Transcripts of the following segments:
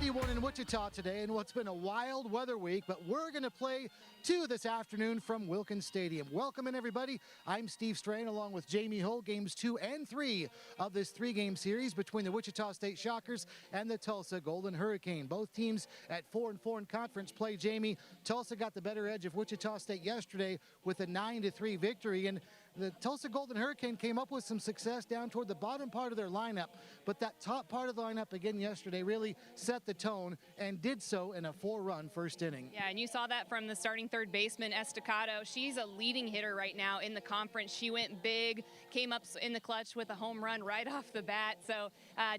81 in Wichita today in what's been a wild weather week, but we're going to play 2 this afternoon from Wilkins Stadium. Welcome in, everybody. I'm Steve Strain along with Jamie Hull. Games 2 and 3 of this 3-game series between the Wichita State Shockers and the Tulsa Golden Hurricane. Both teams at 4-4 in conference play. Jamie, Tulsa got the better edge of Wichita State yesterday with a 9-3 victory, and the Tulsa Golden Hurricane came up with some success down toward the bottom part of their lineup, but that top part of the lineup again yesterday really set the tone and did so in a 4-run first inning. Yeah, and you saw that from the starting third baseman, Estacado. She's a leading hitter right now in the conference. She went big, came up in the clutch with a home run right off the bat. So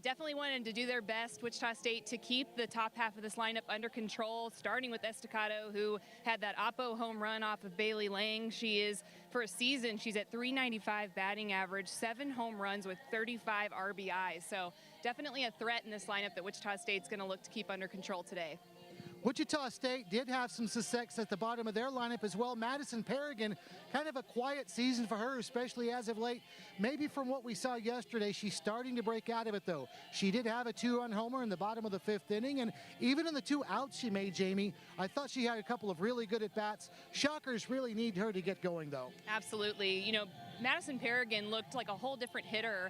definitely wanted to do their best, Wichita State, to keep the top half of this lineup under control, starting with Estacado, who had that Oppo home run off of Bailey Lang. She is, for a season, she's at .395 batting average, 7 home runs with 35 RBIs. So definitely a threat in this lineup that Wichita State's going to look to keep under control today. Wichita State did have some success at the bottom of their lineup as well. Madison Paragon, kind of a quiet season for her, especially as of late. Maybe from what we saw yesterday, she's starting to break out of it, though. She did have a 2-run homer in the bottom of the 5th inning, and even in the 2 outs she made, Jamie, I thought she had a couple of really good at-bats. Shockers really need her to get going, though. Absolutely. You know, Madison Paragon looked like a whole different hitter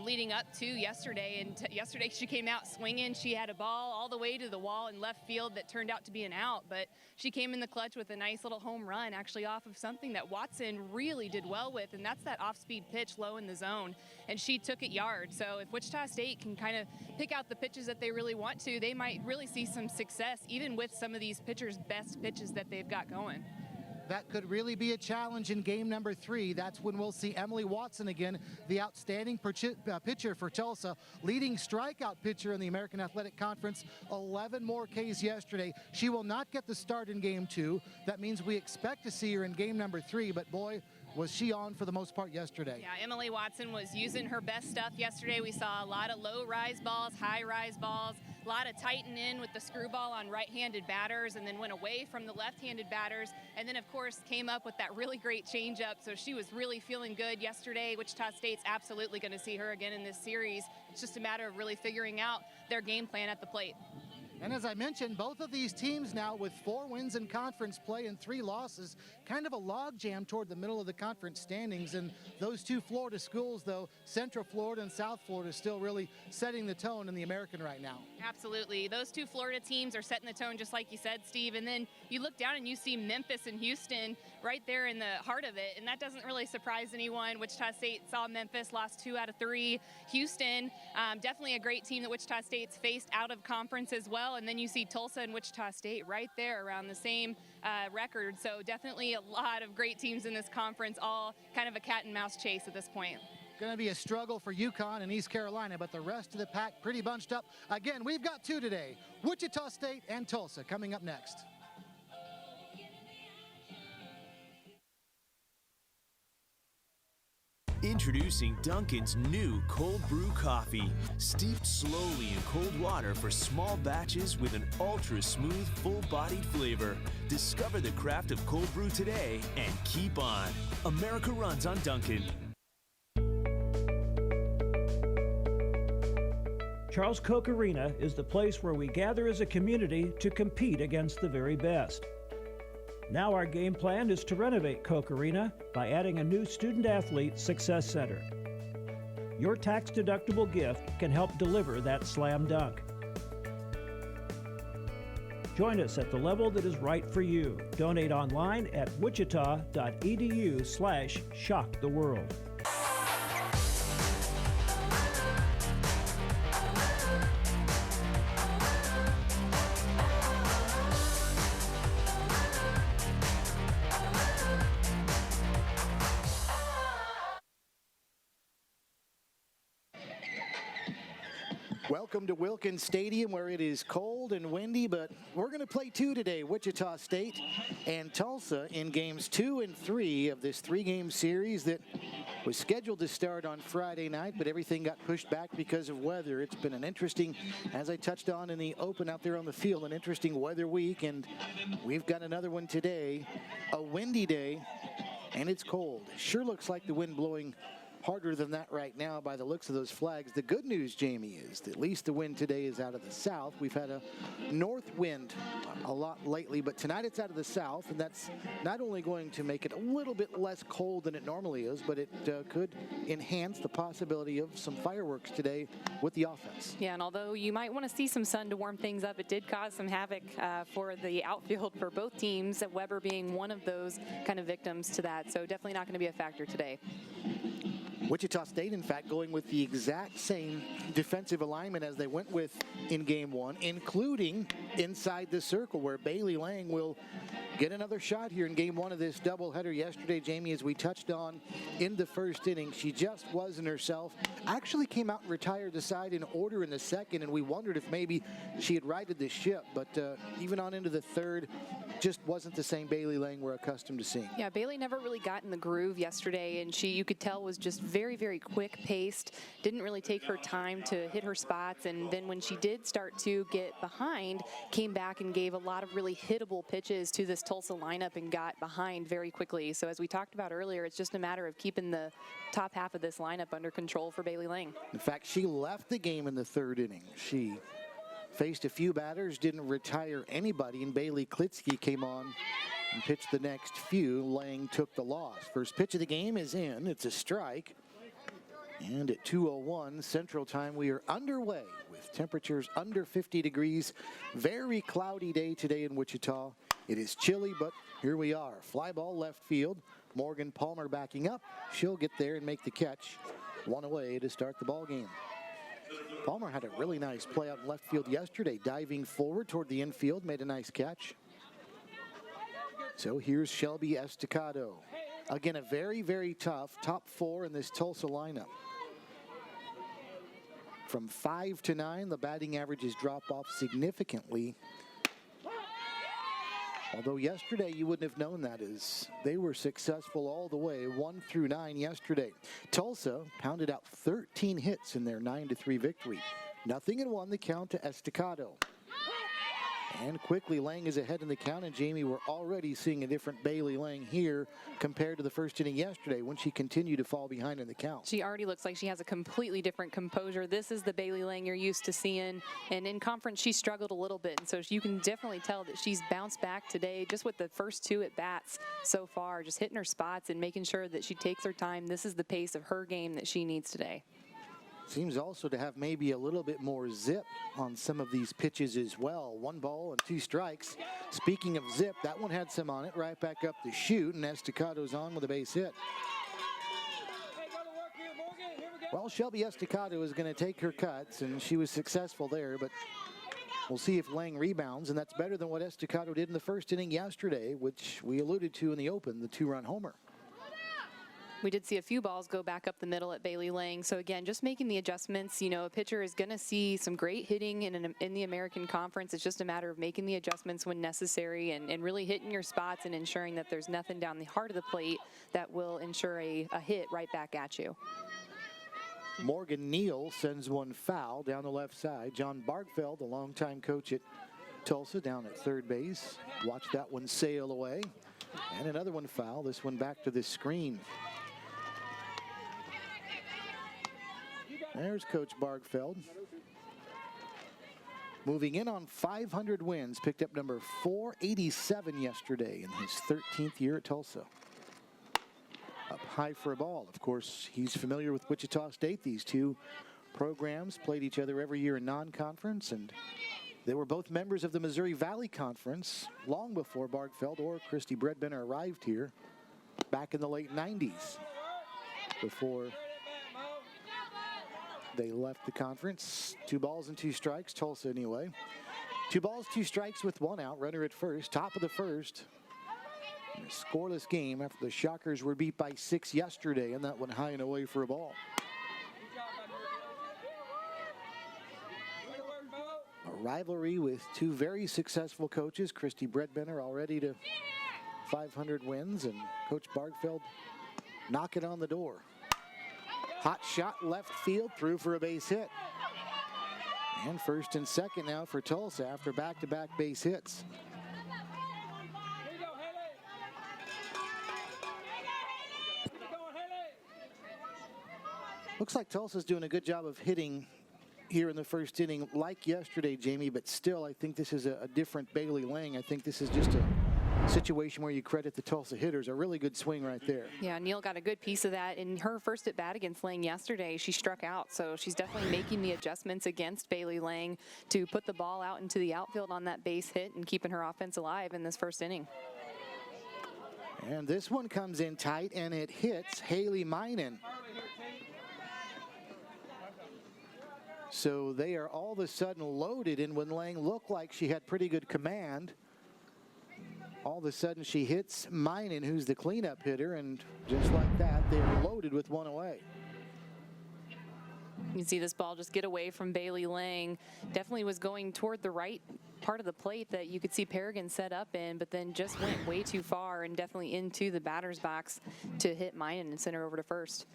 leading up to yesterday, and yesterday she came out swinging. She had a ball all the way to the wall in left field that turned out to be an out, but she came in the clutch with a nice little home run, actually off of something that Watson really did well with, and that's that off-speed pitch low in the zone, and she took it yard. So if Wichita State can kind of pick out the pitches that they really want to, they might really see some success, even with some of these pitchers' best pitches that they've got going. That could really be a challenge in game number 3. That's when we'll see Emily Watson again, the outstanding pitcher for Tulsa, leading strikeout pitcher in the American Athletic Conference, 11 more Ks yesterday. She will not get the start in game 2. That means we expect to see her in game number 3, but boy, was she on for the most part yesterday. Yeah, Emily Watson was using her best stuff yesterday. We saw a lot of low rise balls, high rise balls, a lot of tighten in with the screwball on right-handed batters, and then went away from the left-handed batters, and then of course came up with that really great changeup. So she was really feeling good yesterday. Wichita State's absolutely going to see her again in this series. It's just a matter of really figuring out their game plan at the plate. And as I mentioned, both of these teams now with 4 wins in conference play and 3 losses, kind of a logjam toward the middle of the conference standings. And those 2 Florida schools, though, Central Florida and South Florida, still really setting the tone in the American right now. Absolutely. Those 2 Florida teams are setting the tone, just like you said, Steve. And then you look down and you see Memphis and Houston right there in the heart of it. And that doesn't really surprise anyone. Wichita State saw Memphis, lost 2 out of 3. Houston, definitely a great team that Wichita State's faced out of conference as well. And then you see Tulsa and Wichita State right there around the same record. So definitely a lot of great teams in this conference, all kind of a cat and mouse chase at this point. Going to be a struggle for UConn and East Carolina, but the rest of the pack pretty bunched up. Again, we've got 2 today, Wichita State and Tulsa, coming up next. Introducing Dunkin's new cold brew coffee, steeped slowly in cold water for small batches with an ultra-smooth, full-bodied flavor. Discover the craft of cold brew today and keep on. America runs on Dunkin'. Charles Koch Arena is the place where we gather as a community to compete against the very best. Now our game plan is to renovate Koch Arena by adding a new Student-Athlete Success Center. Your tax-deductible gift can help deliver that slam dunk. Join us at the level that is right for you. Donate online at wichita.edu/shocktheworld. Welcome to Wilkins Stadium, where it is cold and windy, but we're going to play 2 today, Wichita State and Tulsa, in games 2 and 3 of this 3-game series that was scheduled to start on Friday night, but everything got pushed back because of weather. It's been an interesting, as I touched on in the open out there on the field, an interesting weather week, and we've got another one today. A windy day, and it's cold. Sure looks like the wind blowing harder than that right now by the looks of those flags. The good news, Jamie, is that at least the wind today is out of the south. We've had a north wind a lot lately, but tonight it's out of the south, and that's not only going to make it a little bit less cold than it normally is, but it could enhance the possibility of some fireworks today with the offense. Yeah, and although you might want to see some sun to warm things up, it did cause some havoc for the outfield for both teams, Weber being one of those kind of victims to that, so definitely not going to be a factor today. Wichita State, in fact, going with the exact same defensive alignment as they went with in game one, including inside the circle, where Bailey Lang will get another shot here in game one of this doubleheader. Yesterday, Jamie, as we touched on in the first inning, she just wasn't herself. Actually came out and retired the side in order in the second, and we wondered if maybe she had righted the ship, but even on into the third, just wasn't the same Bailey Lang we're accustomed to seeing. Yeah, Bailey never really got in the groove yesterday, and you could tell, was just very, very quick paced. Didn't really take her time to hit her spots, and then when she did start to get behind, came back and gave a lot of really hittable pitches to this Tulsa lineup and got behind very quickly. So as we talked about earlier, it's just a matter of keeping the top half of this lineup under control for Bailey Lang. In fact, she left the game in the third inning. She faced a few batters, didn't retire anybody, and Bailey Klitsky came on and pitched the next few. Lang took the loss. First pitch of the game is in. It's a strike. And at 2:01 Central Time, we are underway with temperatures under 50 degrees. Very cloudy day today in Wichita. It is chilly, but here we are. Fly ball left field. Morgan Palmer backing up. She'll get there and make the catch. One away to start the ball game. Palmer had a really nice play out in left field yesterday, diving forward toward the infield, made a nice catch. So here's Shelby Estacado. Again, a very, very tough top four in this Tulsa lineup. From 5 to 9, the batting averages drop off significantly. Although yesterday you wouldn't have known that, as they were successful all the way 1 through 9 yesterday. Tulsa pounded out 13 hits in their 9-3 victory. 0-1 the count to Estacado. And quickly Lang is ahead in the count, and Jamie, we're already seeing a different Bailey Lang here compared to the first inning yesterday when she continued to fall behind in the count. She already looks like she has a completely different composure. This is the Bailey Lang you're used to seeing, and in conference she struggled a little bit, and so you can definitely tell that she's bounced back today just with the first 2 at bats so far, just hitting her spots and making sure that she takes her time. This is the pace of her game that she needs today. Seems also to have maybe a little bit more zip on some of these pitches as well. 1 ball and 2 strikes. Speaking of zip, that one had some on it. Right back up the chute, and Estacado's on with a base hit. Well, Shelby Estacado is going to take her cuts, and she was successful there, but we'll see if Lang rebounds, and that's better than what Estacado did in the first inning yesterday, which we alluded to in the open, the 2-run homer. We did see a few balls go back up the middle at Bailey Lang. So again, just making the adjustments. You know, a pitcher is going to see some great hitting in the American Conference. It's just a matter of making the adjustments when necessary and really hitting your spots and ensuring that there's nothing down the heart of the plate that will ensure a hit right back at you. Morgan Neal sends one foul down the left side. John Bargfeld, the longtime coach at Tulsa, down at third base. Watch that one sail away. And another one foul, this one back to the screen. There's Coach Bargfeld. Moving in on 500 wins, picked up number 487 yesterday in his 13th year at Tulsa. Up high for a ball. Of course, he's familiar with Wichita State. These two programs played each other every year in non-conference, and they were both members of the Missouri Valley Conference long before Bargfeld or Christy Bredbender arrived here back in the late 90s, before they left the conference. 2 balls and 2 strikes, Tulsa anyway. 2 balls, 2 strikes with 1 out. Runner at first, top of the first. In a scoreless game after the Shockers were beat by 6 yesterday, and that one high and away for a ball. A rivalry with 2 very successful coaches. Christy Bredbender already to 500 wins, and Coach Bargfeld knocking on the door. Hot shot left field, through for a base hit. And first and second now for Tulsa after back-to-back base hits. Looks like Tulsa's doing a good job of hitting here in the first inning like yesterday, Jamie, but still I think this is a different Bailey Lang. I think this is just a situation where you credit the Tulsa hitters. A really good swing right there. Yeah, Neal got a good piece of that. In her first at bat against Lang yesterday, she struck out, so she's definitely making the adjustments against Bailey Lang to put the ball out into the outfield on that base hit and keeping her offense alive in this first inning. And this one comes in tight, and it hits Haley Minen. So they are all of a sudden loaded, and when Lang looked like she had pretty good command, all of a sudden she hits Minen, who's the cleanup hitter, and just like that, they're loaded with one away. You can see this ball just get away from Bailey Lang. Definitely was going toward the right part of the plate that you could see Paragon set up in, but then just went way too far and definitely into the batter's box to hit Minen and send her over to first.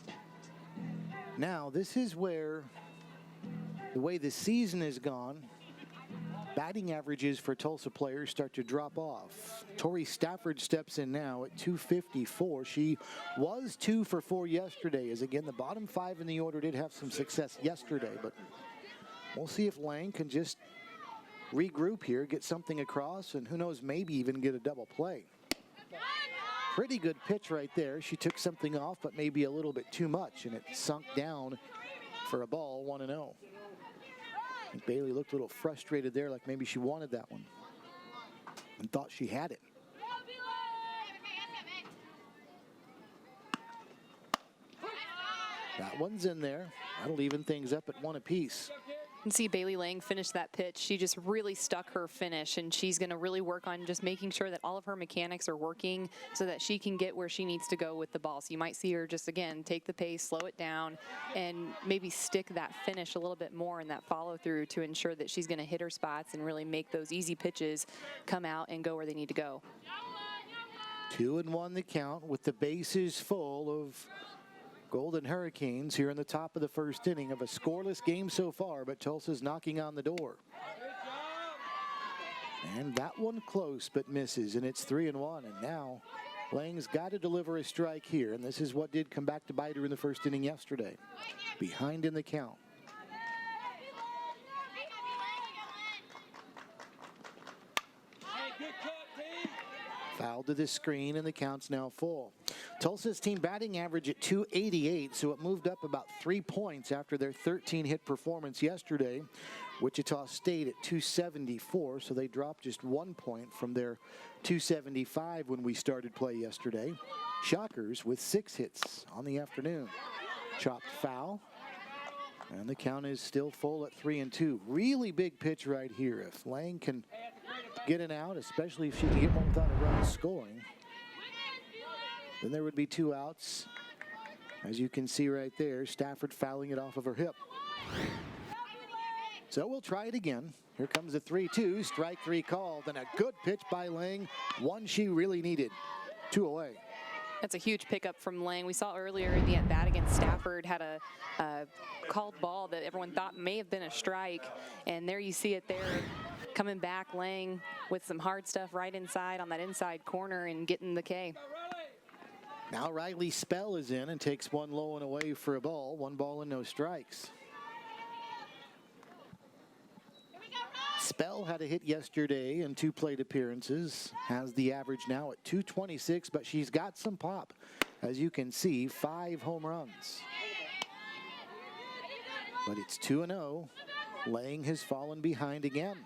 Now, this is where the way the season has gone, batting averages for Tulsa players start to drop off. Tori Stafford steps in now at 254. She was 2 for 4 yesterday, as again the bottom 5 in the order did have some success yesterday, but we'll see if Lang can just regroup here, get something across, and who knows, maybe even get a double play. Pretty good pitch right there. She took something off, but maybe a little bit too much, and it sunk down for a ball, 1-0. Bailey looked a little frustrated there, like maybe she wanted that one and thought she had it. That one's in there. That'll even things up at 1 apiece. You can see Bailey Lang finish that pitch. She just really stuck her finish, and she's going to really work on just making sure that all of her mechanics are working so that she can get where she needs to go with the ball. So you might see her just, again, take the pace, slow it down, and maybe stick that finish a little bit more in that follow-through to ensure that she's going to hit her spots and really make those easy pitches come out and go where they need to go. 2-1 the count with the bases full of Golden Hurricanes here in the top of the first inning of a scoreless game so far, but Tulsa's knocking on the door. And that one close but misses, and it's 3-1. And now Lang's got to deliver a strike here, and this is what did come back to bite her in the first inning yesterday. Behind in the count. Foul to the screen, and the count's now full. Tulsa's team batting average at 288, so it moved up about 3 points after their 13-hit performance yesterday. Wichita State at 274, so they dropped just 1 point from their 275 when we started play yesterday. Shockers with 6 hits on the afternoon. Chopped foul, and the count is still full at 3-2. Really big pitch right here. If Lang can get an out, especially if she can get one without a run scoring, then there would be 2 outs. As you can see right there, Stafford fouling it off of her hip. So we'll try it again. Here comes the 3-2, strike 3 called, and a good pitch by Lang, one she really needed. 2 away. That's a huge pickup from Lang. We saw earlier in the at-bat against Stafford had a called ball that everyone thought may have been a strike, and there you see it there. Coming back, Lang with some hard stuff right inside on that inside corner and getting the K. Now Riley Spell is in and takes one low and away for a ball. 1 ball and no strikes. Spell had a hit yesterday in 2 plate appearances. Has the average now at 226, but she's got some pop. As you can see, 5 home runs. But it's 2-0. Lang has fallen behind again.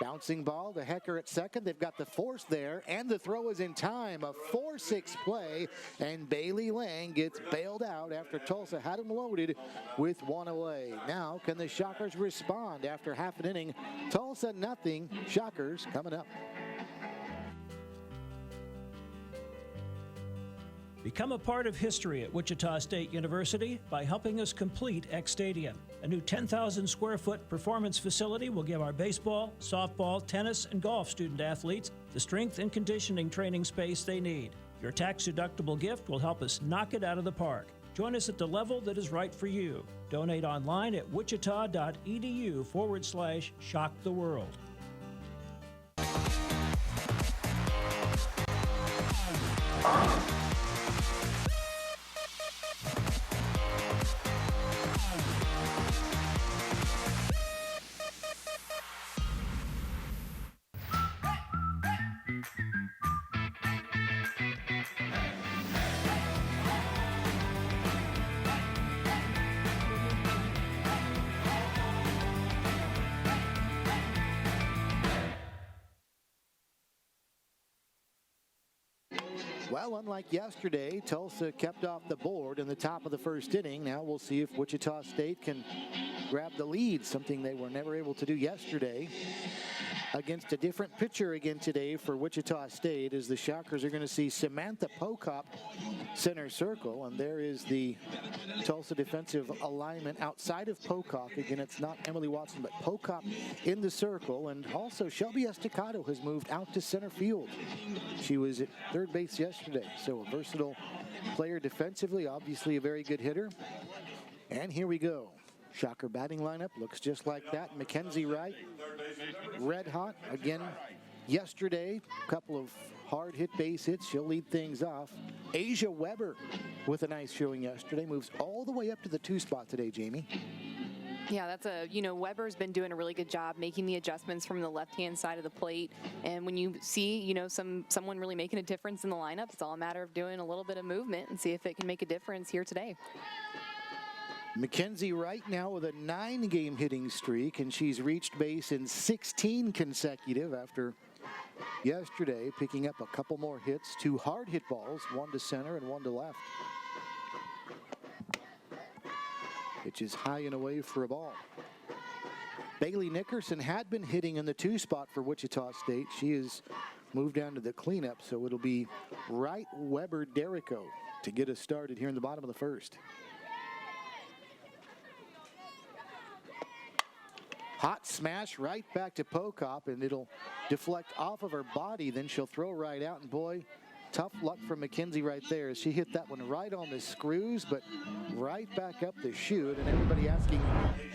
Bouncing ball to Hecker at second. They've got the force there, and the throw is in time. A 4-6 play, and Bailey Lang gets bailed out after Tulsa had him loaded with 1 away. Now, can the Shockers respond after half an inning? Tulsa nothing. Shockers coming up. Become a part of history at Wichita State University by helping us complete X Stadium. A new 10,000 square foot performance facility will give our baseball, softball, tennis, and golf student athletes the strength and conditioning training space they need. Your tax-deductible gift will help us knock it out of the park. Join us at the level that is right for you. Donate online at wichita.edu/Shock the World. Well, unlike yesterday, Tulsa kept off the board in the top of the first inning. Now we'll see if Wichita State can grab the lead, something they were never able to do yesterday. Against a different pitcher again today for Wichita State, as the Shockers are going to see Samantha Pokop center circle, and there is the Tulsa defensive alignment outside of Pocock. Again, it's not Emily Watson, but Pokop in the circle, and also Shelby Estacado has moved out to center field. She was at third base yesterday, so a versatile player defensively, obviously a very good hitter. And here we go. Shocker batting lineup looks just like that. Mackenzie Wright, red hot again yesterday. A couple of hard hit base hits. She'll lead things off. Asia Weber with a nice showing yesterday. Moves all the way up to the 2 spot today, Jamie. Yeah, that's Weber's been doing a really good job making the adjustments from the left-hand side of the plate. And when you see, someone really making a difference in the lineup, it's all a matter of doing a little bit of movement and see if it can make a difference here today. Mackenzie Wright now with a 9-game hitting streak, and she's reached base in 16 consecutive after yesterday picking up a couple more hits. 2 hard hit balls, 1 to center and 1 to left. Pitch is high and away for a ball. Bailey Nickerson had been hitting in the 2 spot for Wichita State. She has moved down to the cleanup, so it'll be Wright, Weber, Derrico to get us started here in the bottom of the first. Hot smash right back to Pokop, and it'll deflect off of her body. Then she'll throw right out, and boy, tough luck for Mackenzie right there. She hit that one right on the screws, but right back up the chute, and everybody asking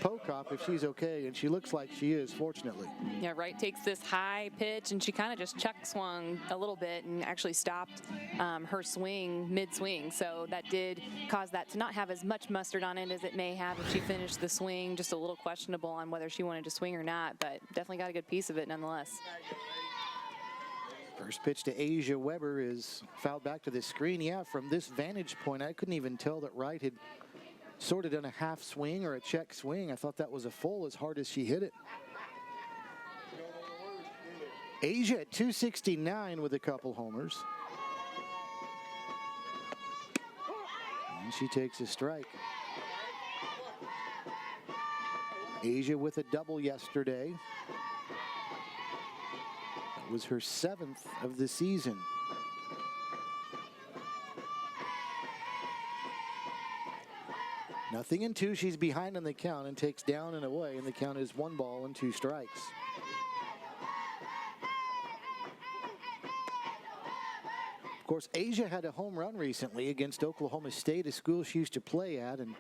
Pokop if she's okay, and she looks like she is, fortunately. Yeah, Wright takes this high pitch, and she kind of just check swung a little bit and actually stopped her swing mid-swing. So that did cause that to not have as much mustard on it as it may have if she finished the swing. Just a little questionable on whether she wanted to swing or not, but definitely got a good piece of it nonetheless. First pitch to Asia Weber is fouled back to the screen. Yeah, from this vantage point, I couldn't even tell that Wright had sort of done a half swing or a check swing. I thought that was a full as hard as she hit it. Asia at 269 with a couple homers. And she takes a strike. Asia with a double yesterday. Was her 7th of the season. Nothing in 2. She's behind on the count and takes down and away, and the count is 1 ball and 2 strikes. Of course, Asia had a home run recently against Oklahoma State, a school she used to play at, and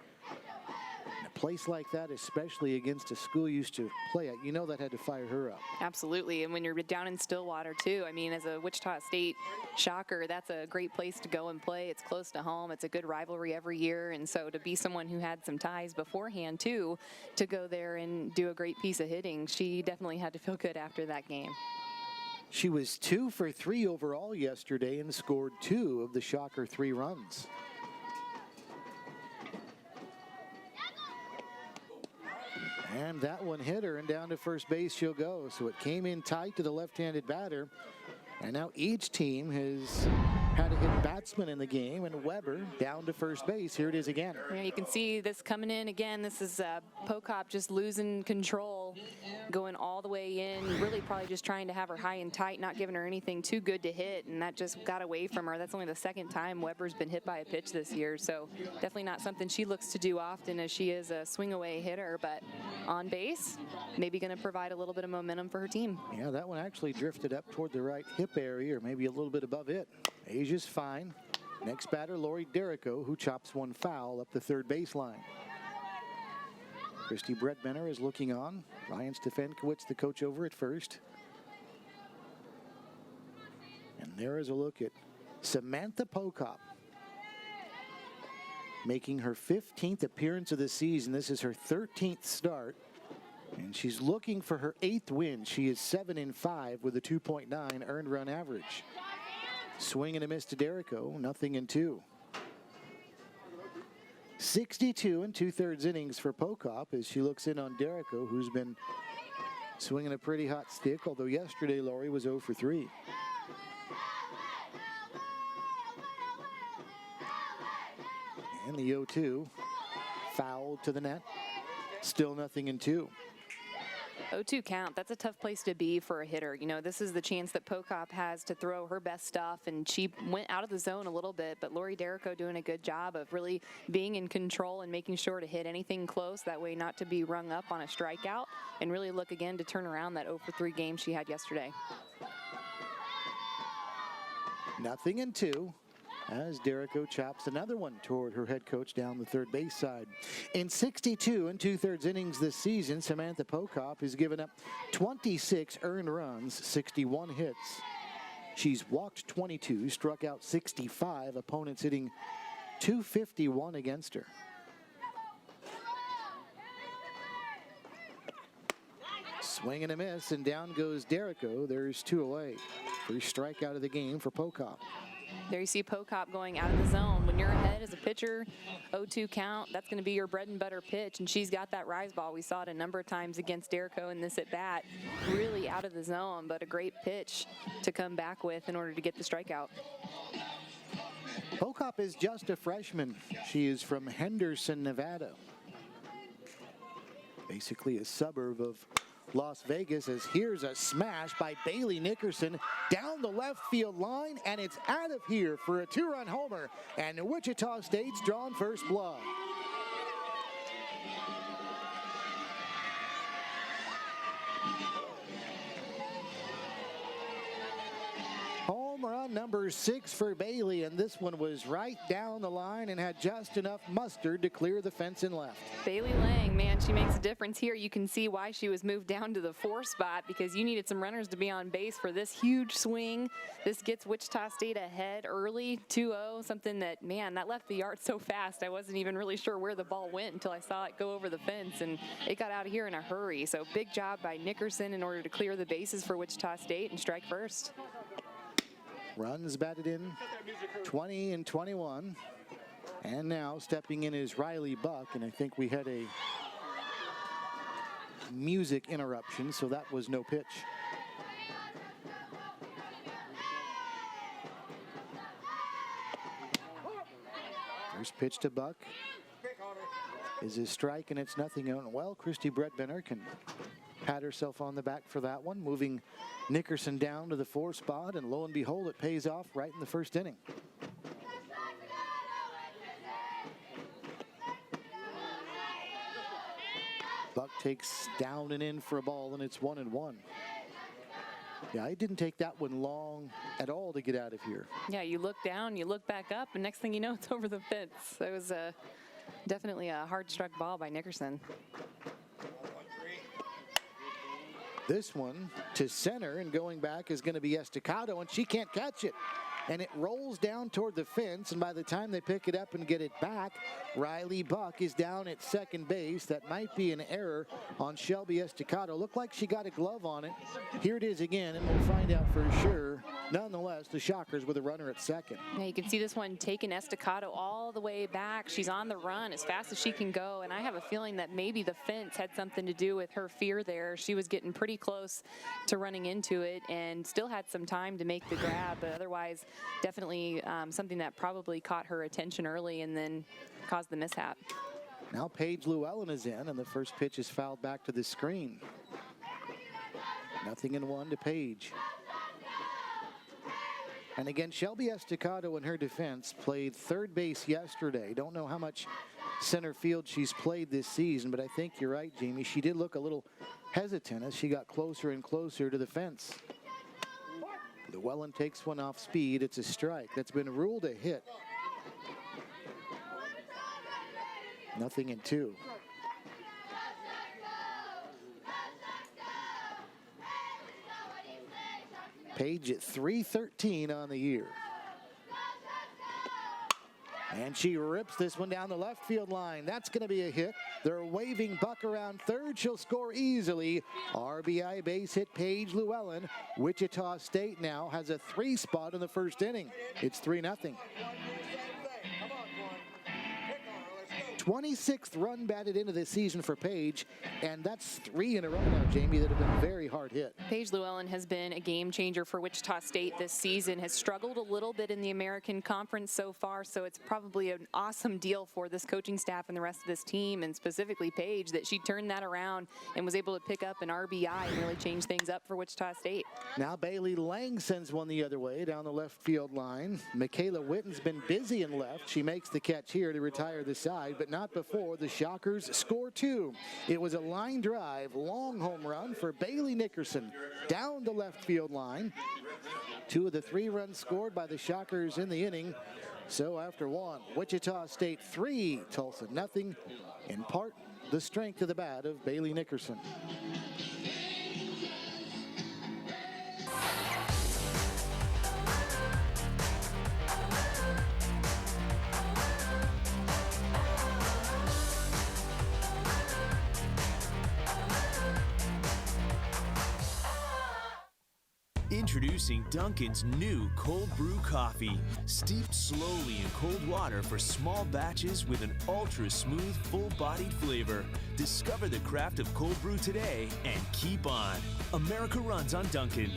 a place like that, especially against a school you used to play at, that had to fire her up. Absolutely, and when you're down in Stillwater too, I mean, as a Wichita State Shocker, that's a great place to go and play. It's close to home. It's a good rivalry every year, and so to be someone who had some ties beforehand too, to go there and do a great piece of hitting, she definitely had to feel good after that game. She was 2 for 3 overall yesterday and scored 2 of the Shocker 3 runs. And that one hit her, and down to first base she'll go. So it came in tight to the left-handed batter. And now each team has had a hit batsman in the game, and Weber down to first base. Here it is again. Yeah, you can see this coming in again. This is Pokop just losing control, going all the way in, really probably just trying to have her high and tight, not giving her anything too good to hit, and that just got away from her. That's only the 2nd time Weber's been hit by a pitch this year, so definitely not something she looks to do often, as she is a swing-away hitter, but on base, maybe going to provide a little bit of momentum for her team. Yeah, that one actually drifted up toward the right hip area, or maybe a little bit above it. Asia's fine. Next batter, Lori Derrico, who chops one foul up the third baseline. Christy Bredbenner is looking on. Ryan Stefankowitz, the coach, over at first. And there is a look at Samantha Pokop, making her 15th appearance of the season. This is her 13th start, and she's looking for her 8th win. She is 7-5 with a 2.9 earned run average. Swing and a miss to Derrico, 0-2. 62 2/3 innings for Pokop as she looks in on Derrico, who's been swinging a pretty hot stick, although yesterday Lori was 0 for 3. And the 0-2, foul to the net. Still 0-2. 0-2 count, that's a tough place to be for a hitter. You know, this is the chance that Pokop has to throw her best stuff, and she went out of the zone a little bit, but Lori Derrico doing a good job of really being in control and making sure to hit anything close, that way not to be rung up on a strikeout, and really look again to turn around that 0 for 3 game she had yesterday. 0-2. As Derrico chops another one toward her head coach down the third base side. In 62 2/3 innings this season, Samantha Pokop has given up 26 earned runs, 61 hits. She's walked 22, struck out 65, opponents hitting .251 against her. Swing and a miss, and down goes Derrico. There's 2 away. First strikeout of the game for Pokop. There you see Pokop going out of the zone. When you're ahead as a pitcher, 0-2 count, that's going to be your bread and butter pitch, and she's got that rise ball. We saw it a number of times against Derrico in this at-bat. Really out of the zone, but a great pitch to come back with in order to get the strikeout. Pokop is just a freshman. She is from Henderson, Nevada. Basically a suburb of Las Vegas, as here's a smash by Bailey Nickerson down the left field line, and it's out of here for a 2-run homer, and Wichita State's drawn first blood. Home run number 6 for Bailey, and this one was right down the line and had just enough mustard to clear the fence and left. Bailey Lang, man, she makes a difference here. You can see why she was moved down to the 4 spot, because you needed some runners to be on base for this huge swing. This gets Wichita State ahead early, 2-0, something that, man, that left the yard so fast. I wasn't even really sure where the ball went until I saw it go over the fence, and it got out of here in a hurry. So big job by Nickerson in order to clear the bases for Wichita State and strike first. Runs batted in 20 and 21. And now stepping in is Riley Buck, and I think we had a music interruption, so that was no pitch. First pitch to Buck is a strike, and it's 0-0. Well, Christy Bredbenner can pat herself on the back for that one, moving Nickerson down to the 4 spot, and lo and behold, it pays off right in the first inning. Buck takes down and in for a ball, and it's 1-1. Yeah, it didn't take that one long at all to get out of here. Yeah, you look down, you look back up, and next thing you know, it's over the fence. That was definitely a hard-struck ball by Nickerson. This one to center, and going back is going to be Estacado, and she can't catch it. And it rolls down toward the fence, and by the time they pick it up and get it back, Riley Buck is down at second base. That might be an error on Shelby Estacado. Looked like she got a glove on it. Here it is again, and we'll find out for sure. Nonetheless, the Shockers with a runner at second. Yeah, you can see this one taking Estacado all the way back. She's on the run as fast as she can go, and I have a feeling that maybe the fence had something to do with her fear there. She was getting pretty close to running into it and still had some time to make the grab, but otherwise definitely something that probably caught her attention early and then caused the mishap. Now Paige Llewellyn is in, and the first pitch is fouled back to the screen. 0-1 to Paige. And again, Shelby Estacado in her defense played third base yesterday. Don't know how much center field she's played this season, but I think you're right, Jamie. She did look a little hesitant as she got closer and closer to the fence. Llewellyn takes one off speed. It's a strike. That's been ruled a hit 0-2. Page at .313 on the year. And she rips this one down the left field line. That's going to be a hit. They're waving Buck around third. She'll score easily. RBI base hit Paige Llewellyn. Wichita State now has a 3 spot in the first inning. It's 3-0. 26th run batted into this season for Paige, and that's 3 in a row now, Jamie, that have been very hard hit. Paige Llewellyn has been a game changer for Wichita State this season, has struggled a little bit in the American Conference so far, so it's probably an awesome deal for this coaching staff and the rest of this team, and specifically Paige, that she turned that around and was able to pick up an RBI and really change things up for Wichita State. Now Bailey Lang sends one the other way down the left field line. Michaela Witten's been busy in left. She makes the catch here to retire the side, but not before the Shockers score 2. It was a line drive, long home run for Bailey Nickerson down the left field line. 2 of the 3 runs scored by the Shockers in the inning. So after 1, Wichita State 3, Tulsa 0, in part the strength of the bat of Bailey Nickerson. Introducing Dunkin's new cold brew coffee, steeped slowly in cold water for small batches with an ultra-smooth, full-bodied flavor. Discover the craft of cold brew today and keep on. America runs on Dunkin'.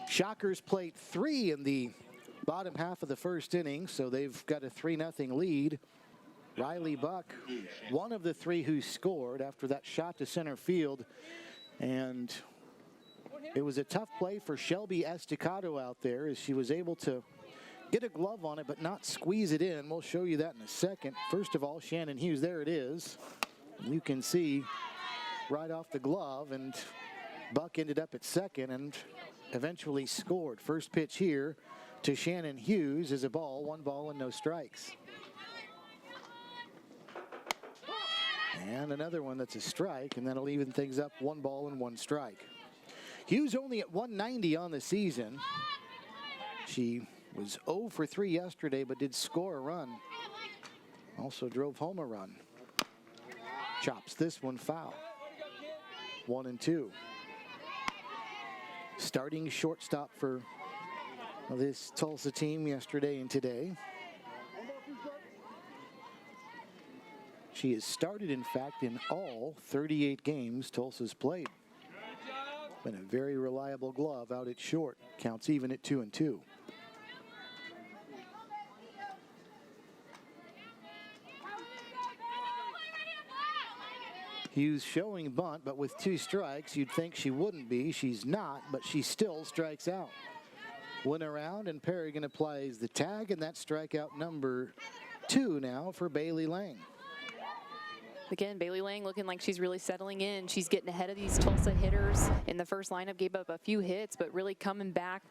Shockers played 3 in the bottom half of the first inning, so they've got a 3-0 lead. Riley Buck, one of the 3 who scored after that shot to center field. And it was a tough play for Shelby Estacado out there, as she was able to get a glove on it but not squeeze it in. We'll show you that in a second. First of all, Shannon Hughes, there it is. You can see right off the glove, and Buck ended up at second and eventually scored. First pitch here to Shannon Hughes is a ball, 1 ball and no strikes. And another one that's a strike, and that'll even things up, 1 ball and 1 strike. Hughes only at 190 on the season. She was 0 for 3 yesterday, but did score a run. Also drove home a run. Chops this one foul. 1-2. Starting shortstop for this Tulsa team yesterday and today. She has started, in fact, in all 38 games Tulsa's played. Been a very reliable glove out at short. Counts even at 2-2. Hughes showing bunt, but with 2 strikes, you'd think she wouldn't be. She's not, but she still strikes out. Went around, and Perrigan applies the tag, and that's strikeout number 2 now for Bailey Lang. Again, Bailey Lang looking like she's really settling in. She's getting ahead of these Tulsa hitters. In the first lineup, gave up a few hits, but really coming back,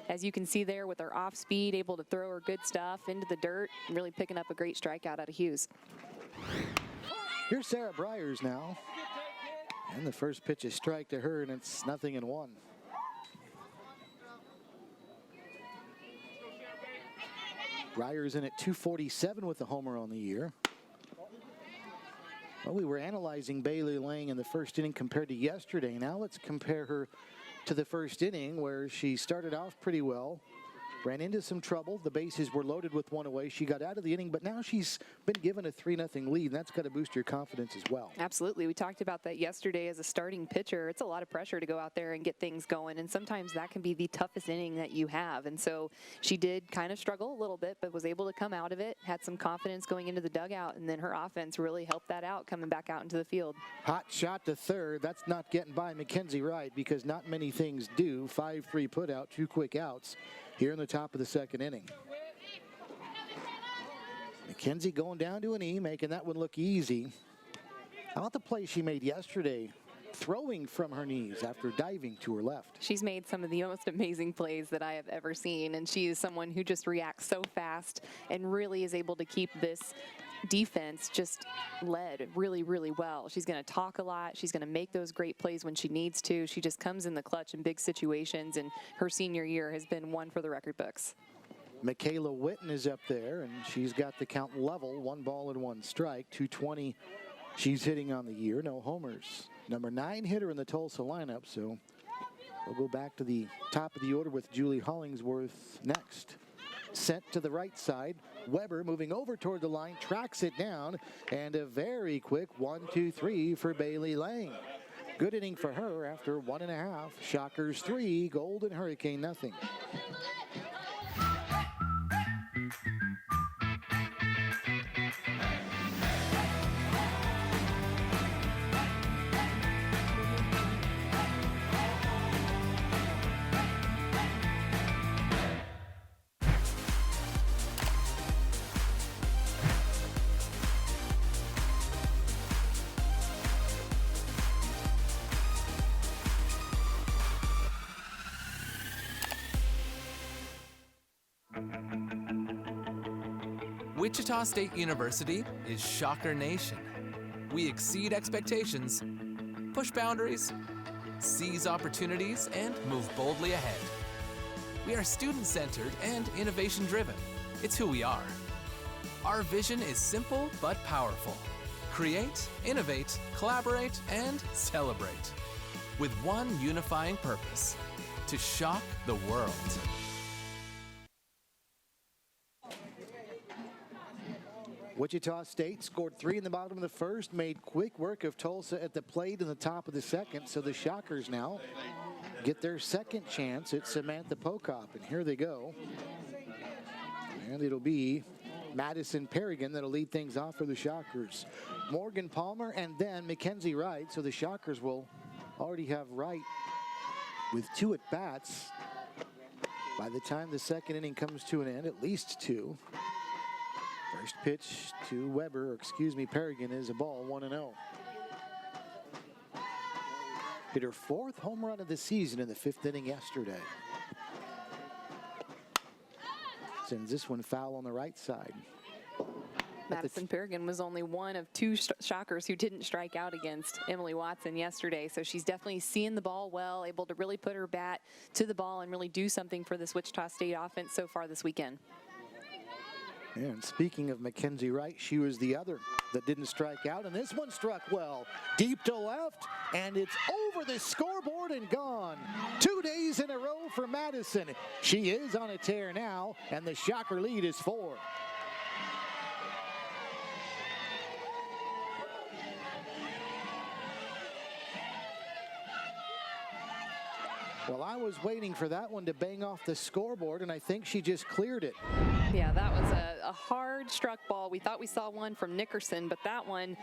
as you can see there, with her off speed, able to throw her good stuff into the dirt, and really picking up a great strikeout out of Hughes. Here's Sarah Bryers now. And the first pitch is strike to her, and it's 0-1. Bryers in at 247 with the homer on the year. Well, we were analyzing Bailey Lang in the first inning compared to yesterday. Now let's compare her to the first inning, where she started off pretty well. ran into some trouble. The bases were loaded with one away. She got out of the inning, but now she's been given a 3-0 lead, and that's got to boost your confidence as well. Absolutely. We talked about that yesterday as a starting pitcher. It's a lot of pressure to go out there and get things going, and sometimes that can be the toughest inning that you have. And so she did kind of struggle a little bit, but was able to come out of it, had some confidence going into the dugout, and then her offense really helped that out coming back out into the field. Hot shot to third. That's not getting by Mackenzie Wright, because not many things do. 5-3 put out, 2 quick outs here in the top of the second inning. Mackenzie going down to an E, making that one look easy. How about the play she made yesterday, throwing from her knees after diving to her left? She's made some of the most amazing plays that I have ever seen, and she is someone who just reacts so fast and really is able to keep this defense just led really, really well. She's going to talk a lot. She's going to make those great plays when she needs to. She just comes in the clutch in big situations, and her senior year has been one for the record books. Michaela Witten is up there, and she's got the count level, 1 ball and 1 strike, 220 she's hitting on the year, no homers. Number 9 hitter in the Tulsa lineup, so we'll go back to the top of the order with Julie Hollingsworth next. Sent to the right side. Weber moving over toward the line, tracks it down, and a very quick 1-2-3 for Bailey Lang. Good inning for her after 1.5. Shockers 3, Golden Hurricane nothing. Wichita State University is Shocker Nation. We exceed expectations, push boundaries, seize opportunities, and move boldly ahead. We are student-centered and innovation-driven. It's who we are. Our vision is simple but powerful. Create, innovate, collaborate, and celebrate. With one unifying purpose: to shock the world. Wichita State scored 3 in the bottom of the first, made quick work of Tulsa at the plate in the top of the second, so the Shockers now get their second chance at Samantha Pocock, and here they go. And it'll be Madison Perrigan that'll lead things off for the Shockers. Morgan Palmer and then Mackenzie Wright, so the Shockers will already have Wright with 2 at-bats by the time the second inning comes to an end, at least 2. First pitch to Perrigan is a ball, 1-0. Hit her 4th home run of the season in the 5th inning yesterday. Sends this one foul on the right side. Madison Perrigan was only one of 2 Shockers who didn't strike out against Emily Watson yesterday, so she's definitely seeing the ball well, able to really put her bat to the ball and really do something for this Wichita State offense so far this weekend. And speaking of Mackenzie Wright, she was the other that didn't strike out, and this one struck well. Deep to left, and it's over the scoreboard and gone. 2 days in a row for Madison. She is on a tear now, and the Shocker lead is 4. Well, I was waiting for that one to bang off the scoreboard, and I think she just cleared it. Yeah, that was a hard struck ball. We thought we saw one from Nickerson, but that one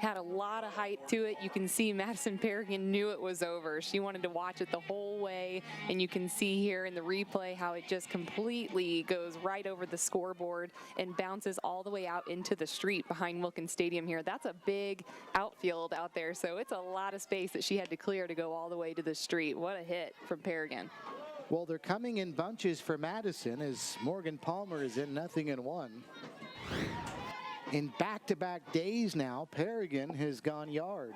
had a lot of height to it. You can see Madison Perrigan knew it was over. She wanted to watch it the whole way, and you can see here in the replay how it just completely goes right over the scoreboard and bounces all the way out into the street behind Wilkins Stadium here. That's a big outfield out there, so it's a lot of space that she had to clear to go all the way to the street. What a hit from Perrigan. Well, they're coming in bunches for Madison as Morgan Palmer is in 0-1. In back-to-back days now, Perrigan has gone yard.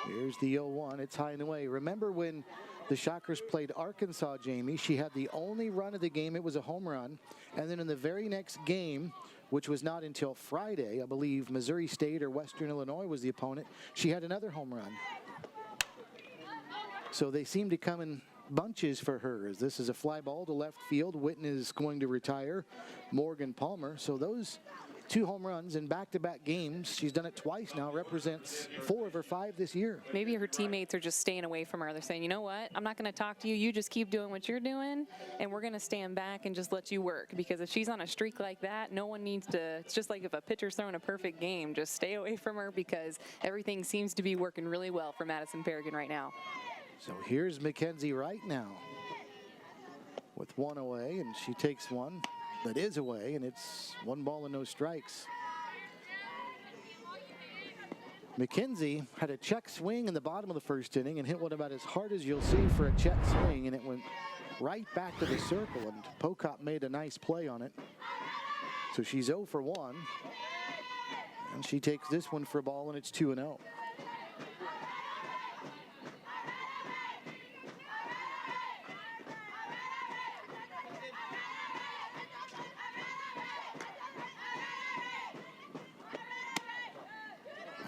Here's the 0-1. It's high and away. Remember when the Shockers played Arkansas, Jamie? She had the only run of the game. It was a home run. And then in the very next game, which was not until Friday, I believe Missouri State or Western Illinois was the opponent, she had another home run. So they seem to come in bunches for her. As this is a fly ball to left field. Witten is going to retire. Morgan Palmer. So those 2 home runs in back-to-back games. She's done it twice now. Represents 4 of her 5 this year. Maybe her teammates are just staying away from her. They're saying, you know what, I'm not going to talk to you. You just keep doing what you're doing, and we're going to stand back and just let you work. Because if she's on a streak like that, no one needs to. It's just like if a pitcher's throwing a perfect game, just stay away from her because everything seems to be working really well for Madison Paragon right now. So here's Mackenzie Wright now with 1 away, and she takes one that is away, and it's 1 ball and no strikes. Mackenzie had a check swing in the bottom of the first inning and hit one about as hard as you'll see for a check swing, and it went right back to the circle, and Pocock made a nice play on it. So she's 0 for 1, and she takes this one for a ball, and it's 2-0.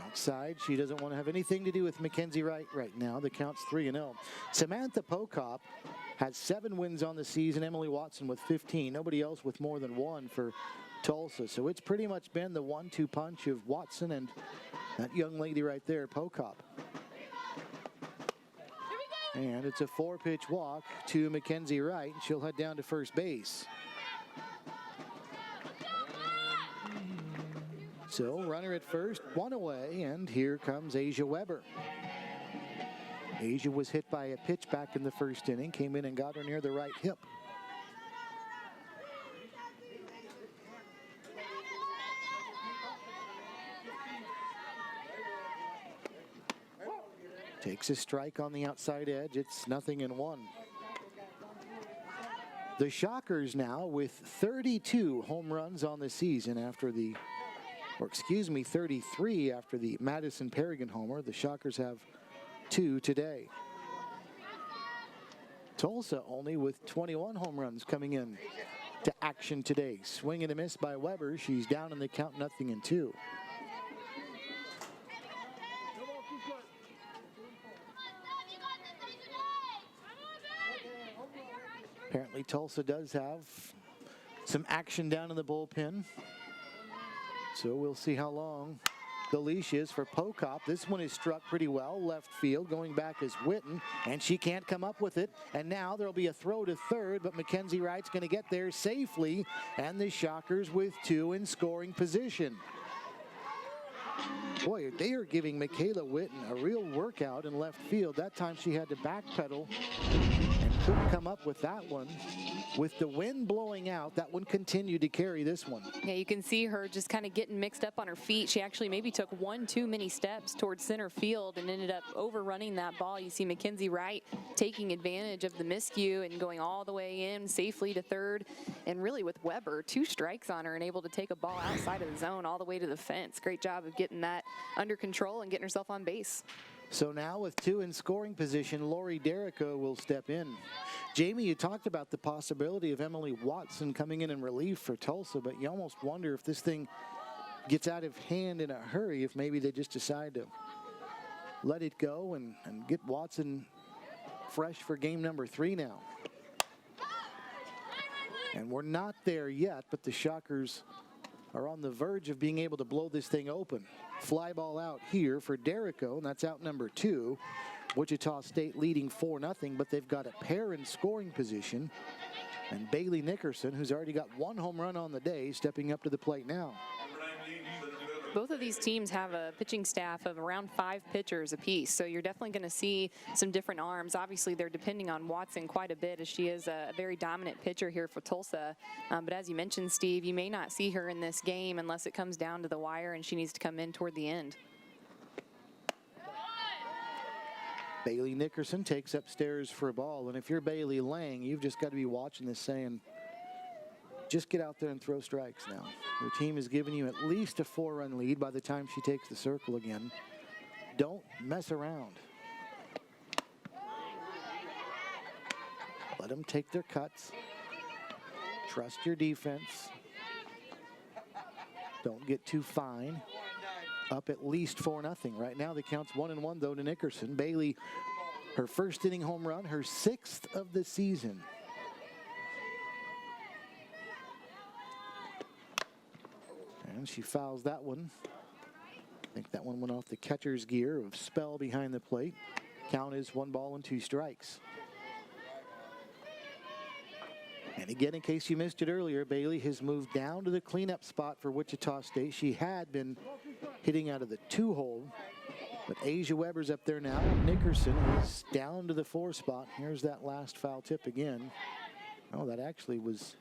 Outside, she doesn't want to have anything to do with Mackenzie Wright right now. The count's 3-0. Samantha Pocock has 7 wins on the season. Emily Watson with 15. Nobody else with more than 1 for Tulsa. So it's pretty much been the 1-2 punch of Watson and that young lady right there, Pocock. And it's a 4-pitch walk to Mackenzie Wright. She'll head down to first base. So runner at first, 1 away, and here comes Asia Weber. Asia was hit by a pitch back in the first inning, came in and got her near the right hip. Takes a strike on the outside edge. It's 0-1. The Shockers now with 32 home runs on the season after the 33 after the Madison Paragon homer. The Shockers have 2 today. Tulsa only with 21 home runs coming in to action today. Swing and a miss by Weber. She's down in the count, 0-2. Apparently Tulsa does have some action down in the bullpen. So we'll see how long the leash is for Pocock. This one is struck pretty well. Left field, going back is Witten, and she can't come up with it. And now there'll be a throw to third, but Mackenzie Wright's going to get there safely, and the Shockers with 2 in scoring position. Boy, they are giving Michaela Witten a real workout in left field. That time she had to backpedal and couldn't come up with that one. With the wind blowing out, that one continued to carry this one. Yeah, you can see her just kind of getting mixed up on her feet. She actually maybe took 1 too many steps towards center field and ended up overrunning that ball. You see Mackenzie Wright taking advantage of the miscue and going all the way in safely to third. And really with Weber, 2 strikes on her and able to take a ball outside of the zone all the way to the fence. Great job of getting that under control and getting herself on base. So now with 2 in scoring position, Lori Derrico will step in. Jamie, you talked about the possibility of Emily Watson coming in relief for Tulsa, but you almost wonder if this thing gets out of hand in a hurry, if maybe they just decide to let it go and get Watson fresh for game number 3 now. And we're not there yet, but the Shockers are on the verge of being able to blow this thing open. Fly ball out here for Derrico, and that's out number 2. Wichita State leading 4-0, but they've got a pair in scoring position. And Bailey Nickerson, who's already got 1 home run on the day, stepping up to the plate now. Both of these teams have a pitching staff of around 5 pitchers apiece, so you're definitely going to see some different arms. Obviously, they're depending on Watson quite a bit as she is a very dominant pitcher here for Tulsa. But as you mentioned, Steve, you may not see her in this game unless it comes down to the wire and she needs to come in toward the end. Bailey Nickerson takes upstairs for a ball, and if you're Bailey Lang, you've just got to be watching this saying, just get out there and throw strikes now. Your team has given you at least a 4-run lead by the time she takes the circle again. Don't mess around. Let them take their cuts. Trust your defense. Don't get too fine. Up at least 4-0. Right now the count's 1-1 though to Nickerson. Bailey, Her first inning home run, her 6th of the season. And she fouls that one. I think that one went off the catcher's gear of Spell behind the plate. Count is 1 ball and 2 strikes. And again, in case you missed it earlier, Bailey has moved down to the cleanup spot for Wichita State. She had been hitting out of the 2-hole, but Asia Weber's up there now. Nickerson is down to the 4 spot. Here's that last foul tip again. Oh, that actually was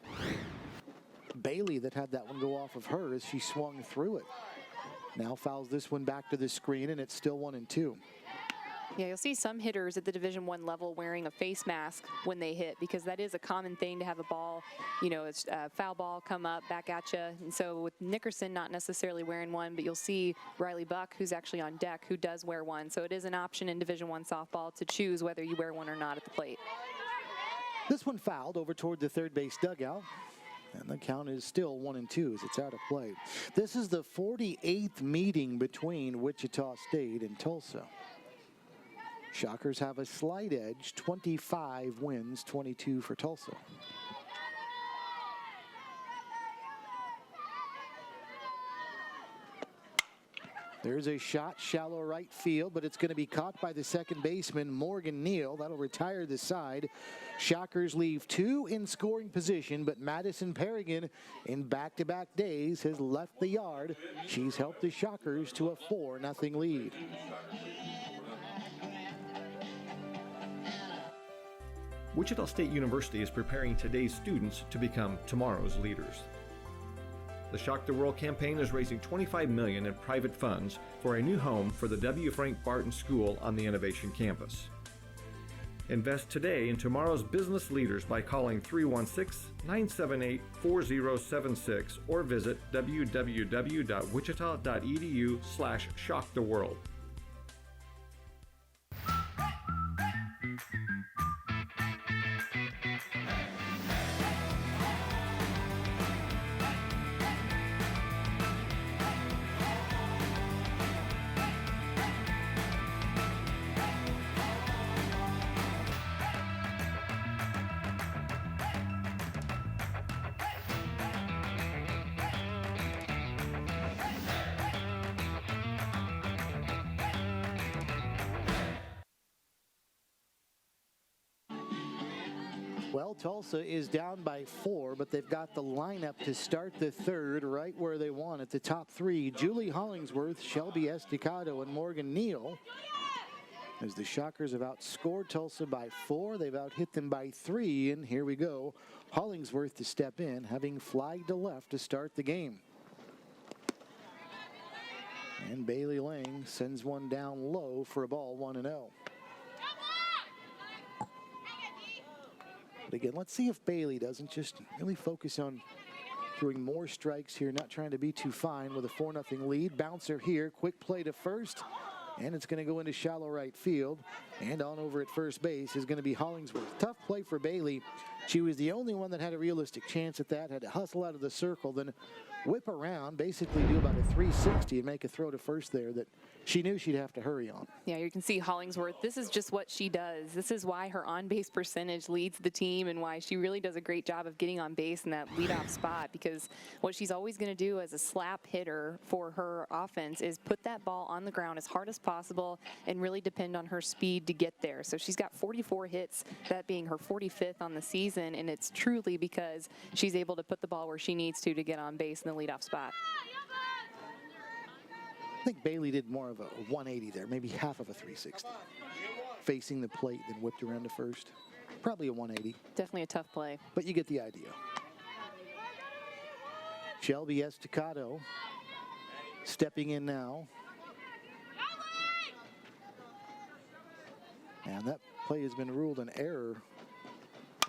Bailey that had that one go off of her as she swung through it. Now fouls this one back to the screen, and it's still 1-2. Yeah, you'll see some hitters at the Division I level wearing a face mask when they hit, because that is a common thing to have a ball, you know, it's a foul ball come up back at you. And so with Nickerson not necessarily wearing one, but you'll see Riley Buck, who's actually on deck, who does wear one. So it is an option in Division I softball to choose whether you wear one or not at the plate. This one fouled over toward the third base dugout. And the count is still 1-2 as it's out of play. This is the 48th meeting between Wichita State and Tulsa. Shockers have a slight edge, 25 wins, 22 for Tulsa. There's a shot, shallow right field, but it's going to be caught by the second baseman, Morgan Neal. That'll retire the side. Shockers leave 2 in scoring position, but Madison Perrigan, in back-to-back days, has left the yard. She's helped the Shockers to a 4-0 lead. Wichita State University is preparing today's students to become tomorrow's leaders. The Shock the World campaign is raising $25 million in private funds for a new home for the W. Frank Barton School on the Innovation Campus. Invest today in tomorrow's business leaders by calling 316-978-4076 or visit www.wichita.edu/shocktheworld. Well, Tulsa is down by 4, but they've got the lineup to start the third right where they want it. The top 3, Julie Hollingsworth, Shelby Estacado, and Morgan Neal. As the Shockers have outscored Tulsa by 4, they've out-hit them by 3, and here we go. Hollingsworth to step in, having flagged to left to start the game. And Bailey Lang sends one down low for a ball, 1-0. But again, let's see if Bailey doesn't just really focus on throwing more strikes here, not trying to be too fine with a 4-0 lead. Bouncer here, quick play to first, and it's going to go into shallow right field. And on over at first base is going to be Hollingsworth. Tough play for Bailey. She was the only one that had a realistic chance at that, had to hustle out of the circle, then whip around, basically do about a 360 and make a throw to first there that she knew she'd have to hurry on. Yeah, you can see Hollingsworth. This is just what she does. This is why her on-base percentage leads the team and why she really does a great job of getting on base in that leadoff spot, because what she's always going to do as a slap hitter for her offense is put that ball on the ground as hard as possible and really depend on her speed to get there. So she's got 44 hits, that being her 45th on the season, and it's truly because she's able to put the ball where she needs to get on base in the leadoff spot. I think Bailey did more of a 180 there, maybe half of a 360. Facing the plate, then whipped around to first. Probably a 180. Definitely a tough play. But you get the idea. Shelby Estacado stepping in now. And that play has been ruled an error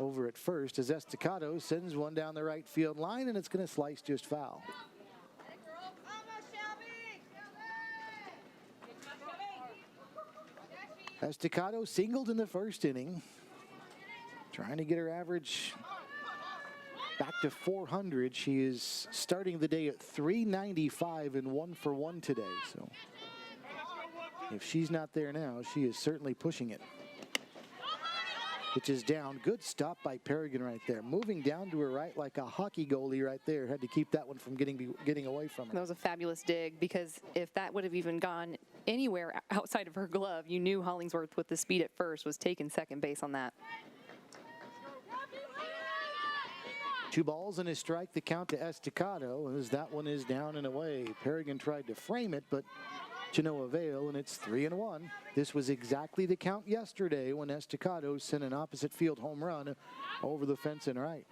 over at first as Estacado sends one down the right field line, and it's going to slice just foul. Estacado singled in the first inning, trying to get her average back to 400. She is starting the day at 395 and 1 for 1 today. So if she's not there now, she is certainly pushing it. which is down. Good stop by Perrigan right there. Moving down to her right like a hockey goalie right there. Had to keep that one from getting away from her. That was a fabulous dig, because if that would have even gone anywhere outside of her glove, you knew Hollingsworth with the speed at first was taking second base on that. 2 balls and a strike, the count to Estacado, as that one is down and away. Perrigan tried to frame it, but to no avail, and it's 3-1. This was exactly the count yesterday when Estacado sent an opposite field home run over the fence and right.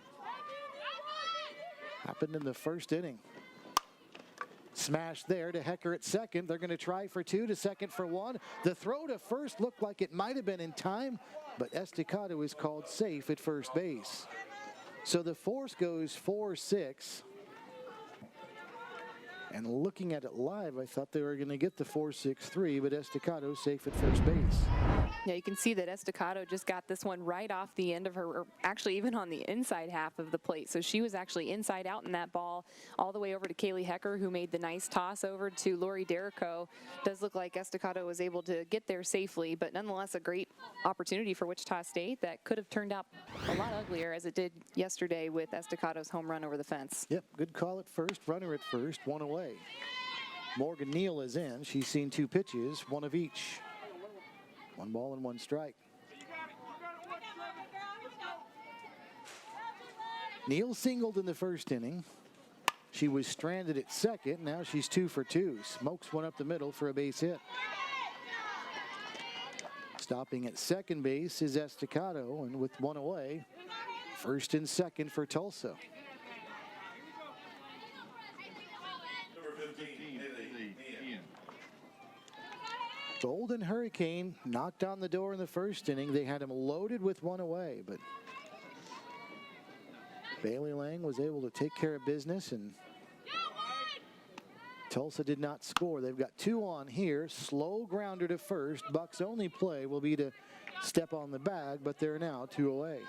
Happened in the first inning. Smash there to Hecker at second. They're going to try for 2, to second for 1. The throw to first looked like it might have been in time, but Estacado is called safe at first base. So the force goes 4-6. And looking at it live, I thought they were going to get the 4-6-3, but Estacado safe at first base. Yeah, you can see that Estacado just got this one right off the end of her, or actually even on the inside half of the plate. So she was actually inside out in that ball all the way over to Kaylee Hecker, who made the nice toss over to Lori Derrico. Does look like Estacado was able to get there safely, but nonetheless a great opportunity for Wichita State that could have turned out a lot uglier as it did yesterday with Estacado's home run over the fence. Yep, good call at first, runner at first, 1 away. Morgan Neal is in. She's seen 2 pitches, 1 of each. 1 ball and 1 strike. Neal singled in the first inning. She was stranded at second. Now she's 2 for 2. Smokes one up the middle for a base hit. Stopping at second base is Estacado, and with 1 away, first and second for Tulsa. Golden Hurricane knocked on the door in the first inning. They had him loaded with 1 away, but Bailey Lang was able to take care of business, and Tulsa did not score. They've got 2 on here. Slow grounder to first. Buck's only play will be to step on the bag, but they're now 2 away.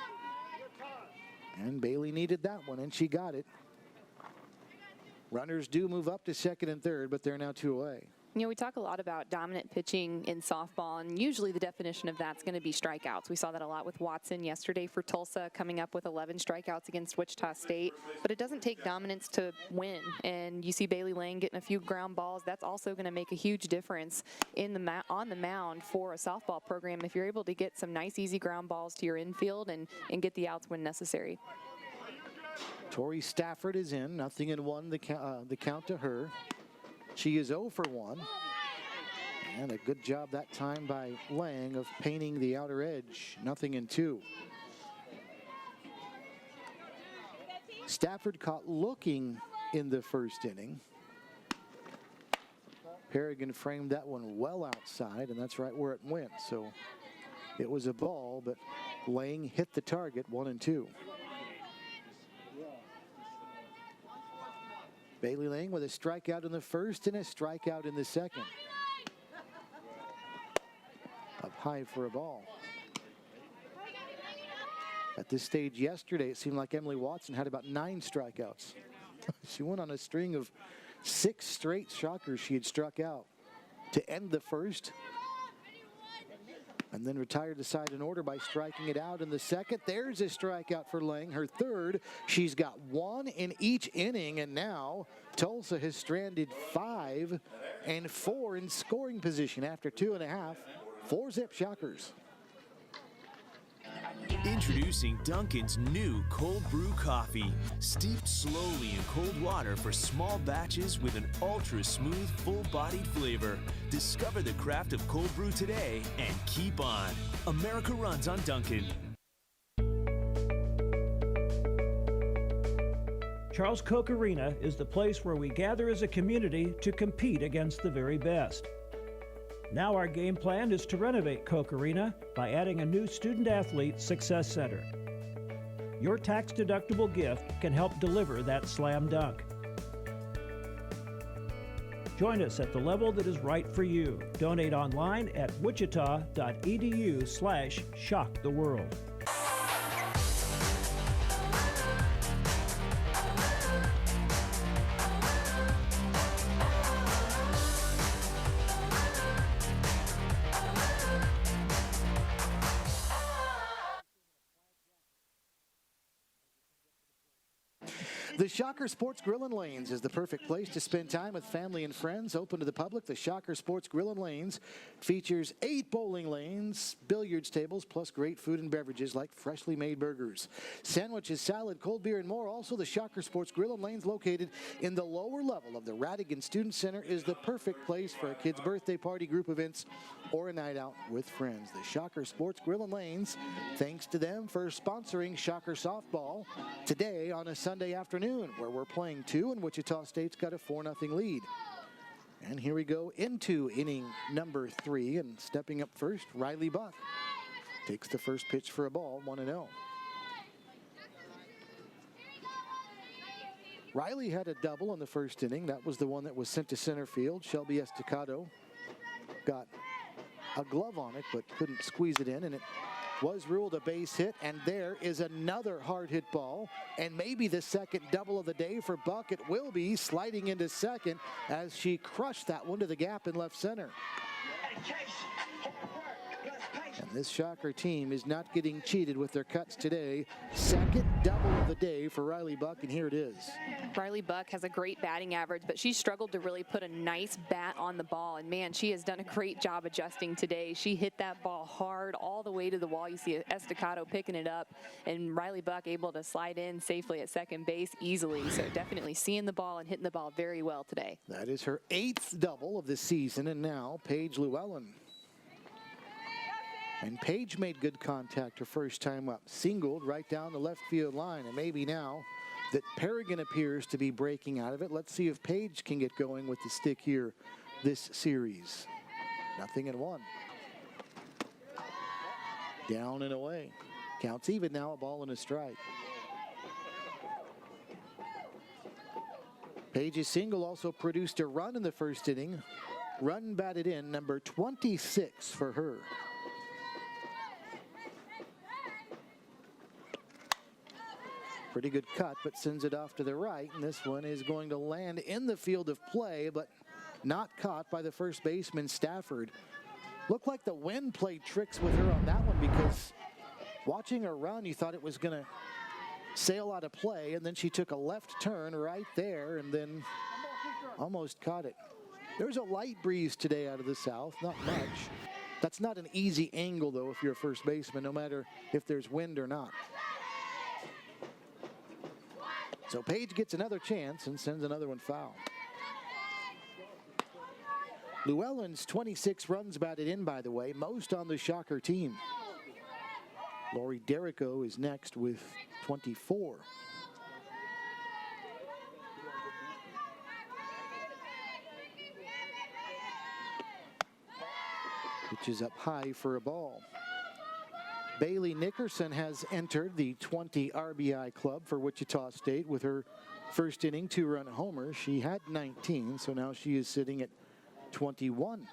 And Bailey needed that one, and she got it. Runners do move up to second and third, but they're now 2 away. You know, we talk a lot about dominant pitching in softball, and usually the definition of that's going to be strikeouts. We saw that a lot with Watson yesterday for Tulsa, coming up with 11 strikeouts against Wichita State. But it doesn't take dominance to win, and you see Bailey Lang getting a few ground balls. That's also going to make a huge difference in the on the mound for a softball program if you're able to get some nice, easy ground balls to your infield and get the outs when necessary. Tori Stafford is in, 0-1 the count to her. She is 0 for 1. And a good job that time by Lang of painting the outer edge. 0-2. Stafford caught looking in the first inning. Perrigan framed that one well outside, and that's right where it went. So it was a ball, but Lang hit the target, 1-2. Bailey Lang with a strikeout in the first and a strikeout in the second. Up high for a ball. At this stage yesterday, it seemed like Emily Watson had about 9 strikeouts. She went on a string of 6 straight shockers she had struck out to end the first, and then retired the side in order by striking it out in the second. There's a strikeout for Lang, her third. She's got 1 in each inning, and now Tulsa has stranded 5 and 4 in scoring position after 2.5. 4-zip shockers. Introducing Dunkin's new cold brew coffee, steeped slowly in cold water for small batches with an ultra-smooth, full-bodied flavor. Discover the craft of cold brew today and keep on. America runs on Dunkin'. Charles Koch Arena is the place where we gather as a community to compete against the very best. Now our game plan is to renovate Koch Arena by adding a new Student-Athlete Success Center. Your tax-deductible gift can help deliver that slam dunk. Join us at the level that is right for you. Donate online at wichita.edu/shocktheworld. The Shocker Sports Grill and Lanes is the perfect place to spend time with family and friends. Open to the public, the Shocker Sports Grill and Lanes features 8 bowling lanes, billiards tables, plus great food and beverages like freshly made burgers, sandwiches, salad, cold beer, and more. Also, the Shocker Sports Grill and Lanes, located in the lower level of the Radigan Student Center, is the perfect place for a kid's birthday party, group events, or a night out with friends. The Shocker Sports Grill and Lanes, thanks to them for sponsoring Shocker softball today on a Sunday afternoon, where we're playing 2 and Wichita State's got a 4-0 lead. And here we go into inning number 3, and stepping up first, Riley Buck takes the first pitch for a ball, 1-0. Riley had a double in the first inning. That was the one that was sent to center field. Shelby Estacado got a glove on it, but couldn't squeeze it in, and it was ruled a base hit. And there is another hard hit ball, and maybe the second double of the day for Buck. It will be, sliding into second as she crushed that one to the gap in left center. And this Shocker team is not getting cheated with their cuts today. Second double of the day for Riley Buck, and here it is. Riley Buck has a great batting average, but she struggled to really put a nice bat on the ball. And man, she has done a great job adjusting today. She hit that ball hard all the way to the wall. You see Estacado picking it up, and Riley Buck able to slide in safely at second base easily. So definitely seeing the ball and hitting the ball very well today. That is her 8th double of the season, and now Paige Llewellyn. And Paige made good contact her first time up. Singled right down the left field line. And maybe now that Perrigan appears to be breaking out of it, let's see if Paige can get going with the stick here this series. 0-1. Down and away. Counts even now, a ball and a strike. Paige's single also produced a run in the first inning. Run batted in, number 26 for her. Pretty good cut, but sends it off to the right, and this one is going to land in the field of play, but not caught by the first baseman, Stafford. Looked like the wind played tricks with her on that one, because watching her run, you thought it was going to sail out of play, and then she took a left turn right there and then almost caught it. There's a light breeze today out of the south, not much. That's not an easy angle, though, if you're a first baseman, no matter if there's wind or not. So Paige gets another chance and sends another one foul. Llewellyn's 26 runs batted in, by the way, most on the Shocker team. Lori Derrico is next with 24. Pitch is up high for a ball. Bailey Nickerson has entered the 20 RBI club for Wichita State with her first inning 2-run homer. She had 19, so now she is sitting at 21.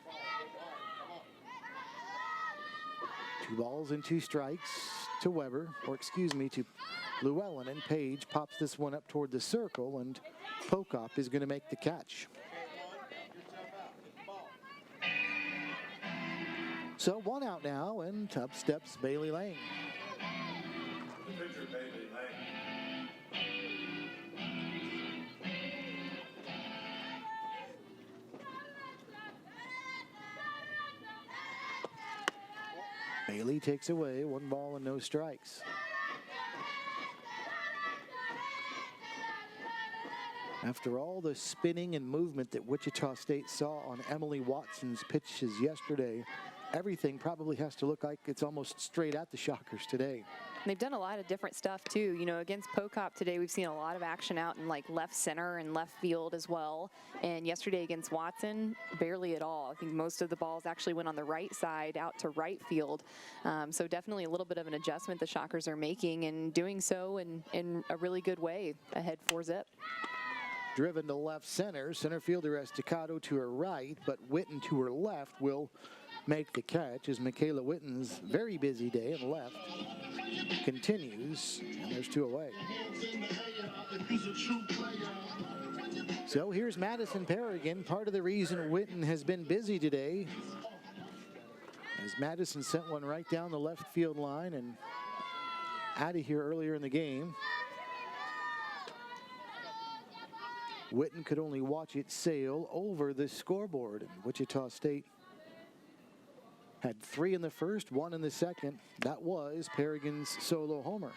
2 balls and 2 strikes to Weber, to Llewellyn, and Paige pops this one up toward the circle, and Pokop is going to make the catch. So 1 out now, and up steps Bailey Lang. Bailey takes away 1 ball and no strikes. After all the spinning and movement that Wichita State saw on Emily Watson's pitches yesterday, everything probably has to look like it's almost straight at the Shockers today. They've done a lot of different stuff too. You know, against Pokop today, we've seen a lot of action out in like left center and left field as well. And yesterday against Watson, barely at all. I think most of the balls actually went on the right side out to right field. So definitely a little bit of an adjustment the Shockers are making, and doing so in a really good way. Ahead 4-zip. Driven to left center. Center fielder Estacado to her right, but Witten to her left will make the catch as Michaela Witten's very busy day in left continues, and there's 2 away. So here's Madison Perrigan, part of the reason Witten has been busy today, as Madison sent one right down the left field line and out of here earlier in the game. Witten could only watch it sail over the scoreboard. And Wichita State had 3 in the first, 1 in the second. That was Perrigan's solo homer.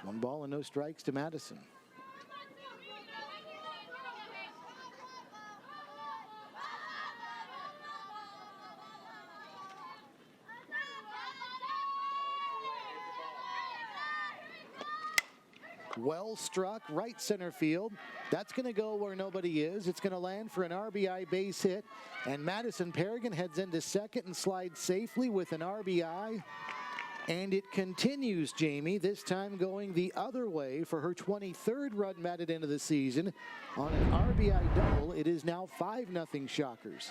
1 ball and no strikes to Madison. Well struck, right center field. That's going to go where nobody is. It's going to land for an RBI base hit. And Madison Perrigan heads into second and slides safely with an RBI. And it continues, Jamie, this time going the other way for her 23rd run batted into the season. On an RBI double, it is now 5-0 Shockers.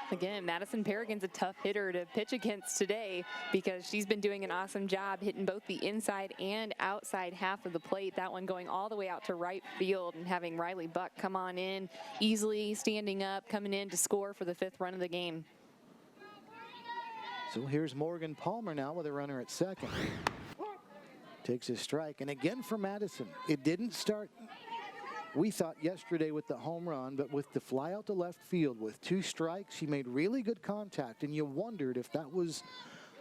Again, Madison Perrigan's a tough hitter to pitch against today because she's been doing an awesome job hitting both the inside and outside half of the plate. That one going all the way out to right field and having Riley Buck come on in, easily standing up, coming in to score for the 5th run of the game. So here's Morgan Palmer now with a runner at second. Takes a strike, and again for Madison. It didn't start, we thought, yesterday with the home run, but with the fly out to left field with 2 strikes, she made really good contact, and you wondered if that was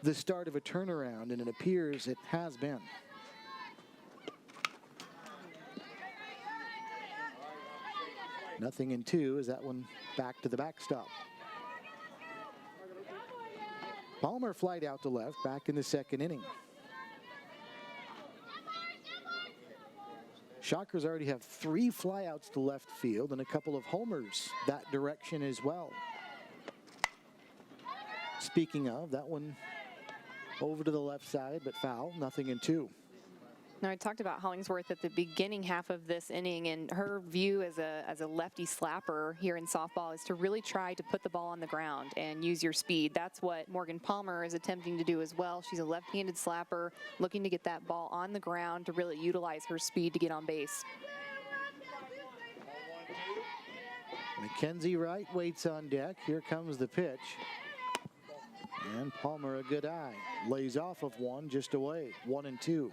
the start of a turnaround, and it appears it has been. Nothing in 2 as that one back to the backstop. Palmer flied out to left back in the 2nd inning. Shockers already have 3 flyouts to left field and a couple of homers that direction as well. Speaking of, that one over to the left side, but foul, nothing in 2. Now, I talked about Hollingsworth at the beginning half of this inning, and her view as a lefty slapper here in softball is to really try to put the ball on the ground and use your speed. That's what Morgan Palmer is attempting to do as well. She's a left-handed slapper looking to get that ball on the ground to really utilize her speed to get on base. Mackenzie Wright waits on deck. Here comes the pitch. And Palmer, a good eye, lays off of one just away, 1-2.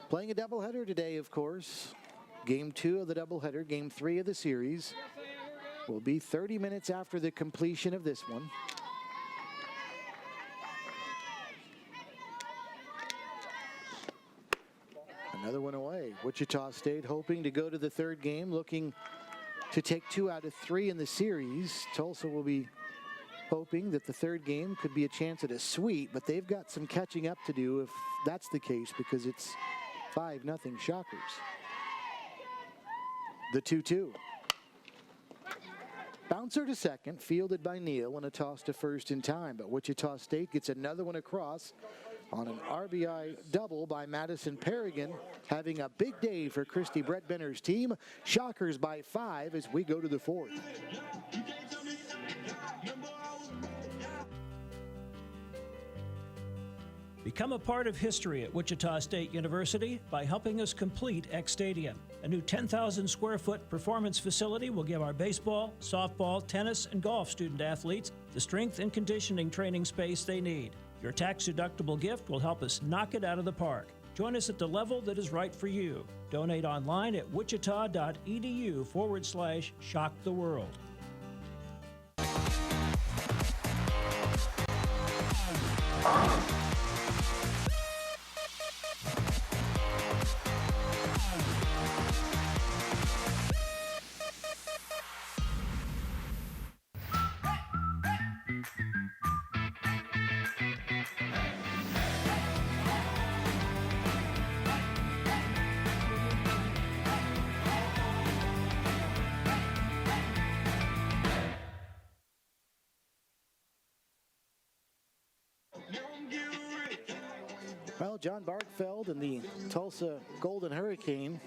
Playing a doubleheader today, of course. Game 2 of the doubleheader, Game 3 of the series, will be 30 minutes after the completion of this one. Another one away. Wichita State hoping to go to the 3rd game, looking to take 2 out of 3 in the series. Tulsa will be hoping that the 3rd game could be a chance at a sweep, but they've got some catching up to do if that's the case, because it's 5-0 Shockers. The 2-2. Bouncer to second, fielded by Neal, and a toss to first in time. But Wichita State gets another one across on an RBI double by Madison Perrigan, having a big day for Christy Brettbenner's team. Shockers by 5 as we go to the 4th. Become a part of history at Wichita State University by helping us complete X Stadium. A new 10,000 square foot performance facility will give our baseball, softball, tennis, and golf student athletes the strength and conditioning training space they need. Your tax-deductible gift will help us knock it out of the park. Join us at the level that is right for you. Donate online at wichita.edu/shocktheworld. Well, John Barkfeld and the Tulsa Golden Hurricane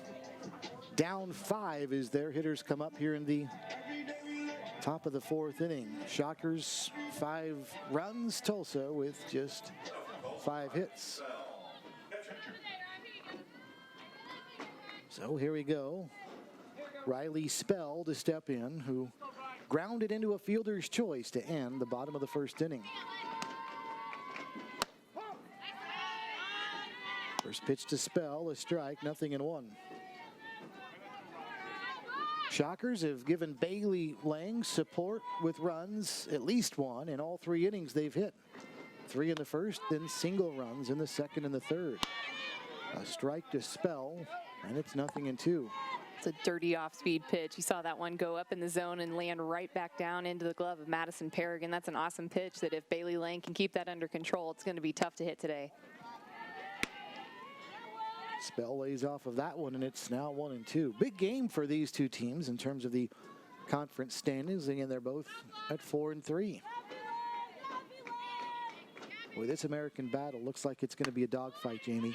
down 5 as their hitters come up here in the top of the 4th inning. Shockers 5 runs, Tulsa with just 5 hits. So here we go. Riley Spell to step in, who grounded into a fielder's choice to end the bottom of the 1st inning. For First pitch to Spell, a strike, 0-1. Shockers have given Bailey Lang support with runs, at least one, in all 3 innings they've hit. 3 in the first, then single runs in the second and the third. A strike to Spell, and it's 0-2. It's a dirty off-speed pitch. You saw that one go up in the zone and land right back down into the glove of Madison Paragon. That's an awesome pitch that if Bailey Lang can keep that under control, it's going to be tough to hit today. Spell lays off of that one, and it's now 1-2. Big game for these two teams in terms of the conference standings. Again, they're both at 4-3. Boy, this American battle looks like it's going to be a dogfight, Jamie.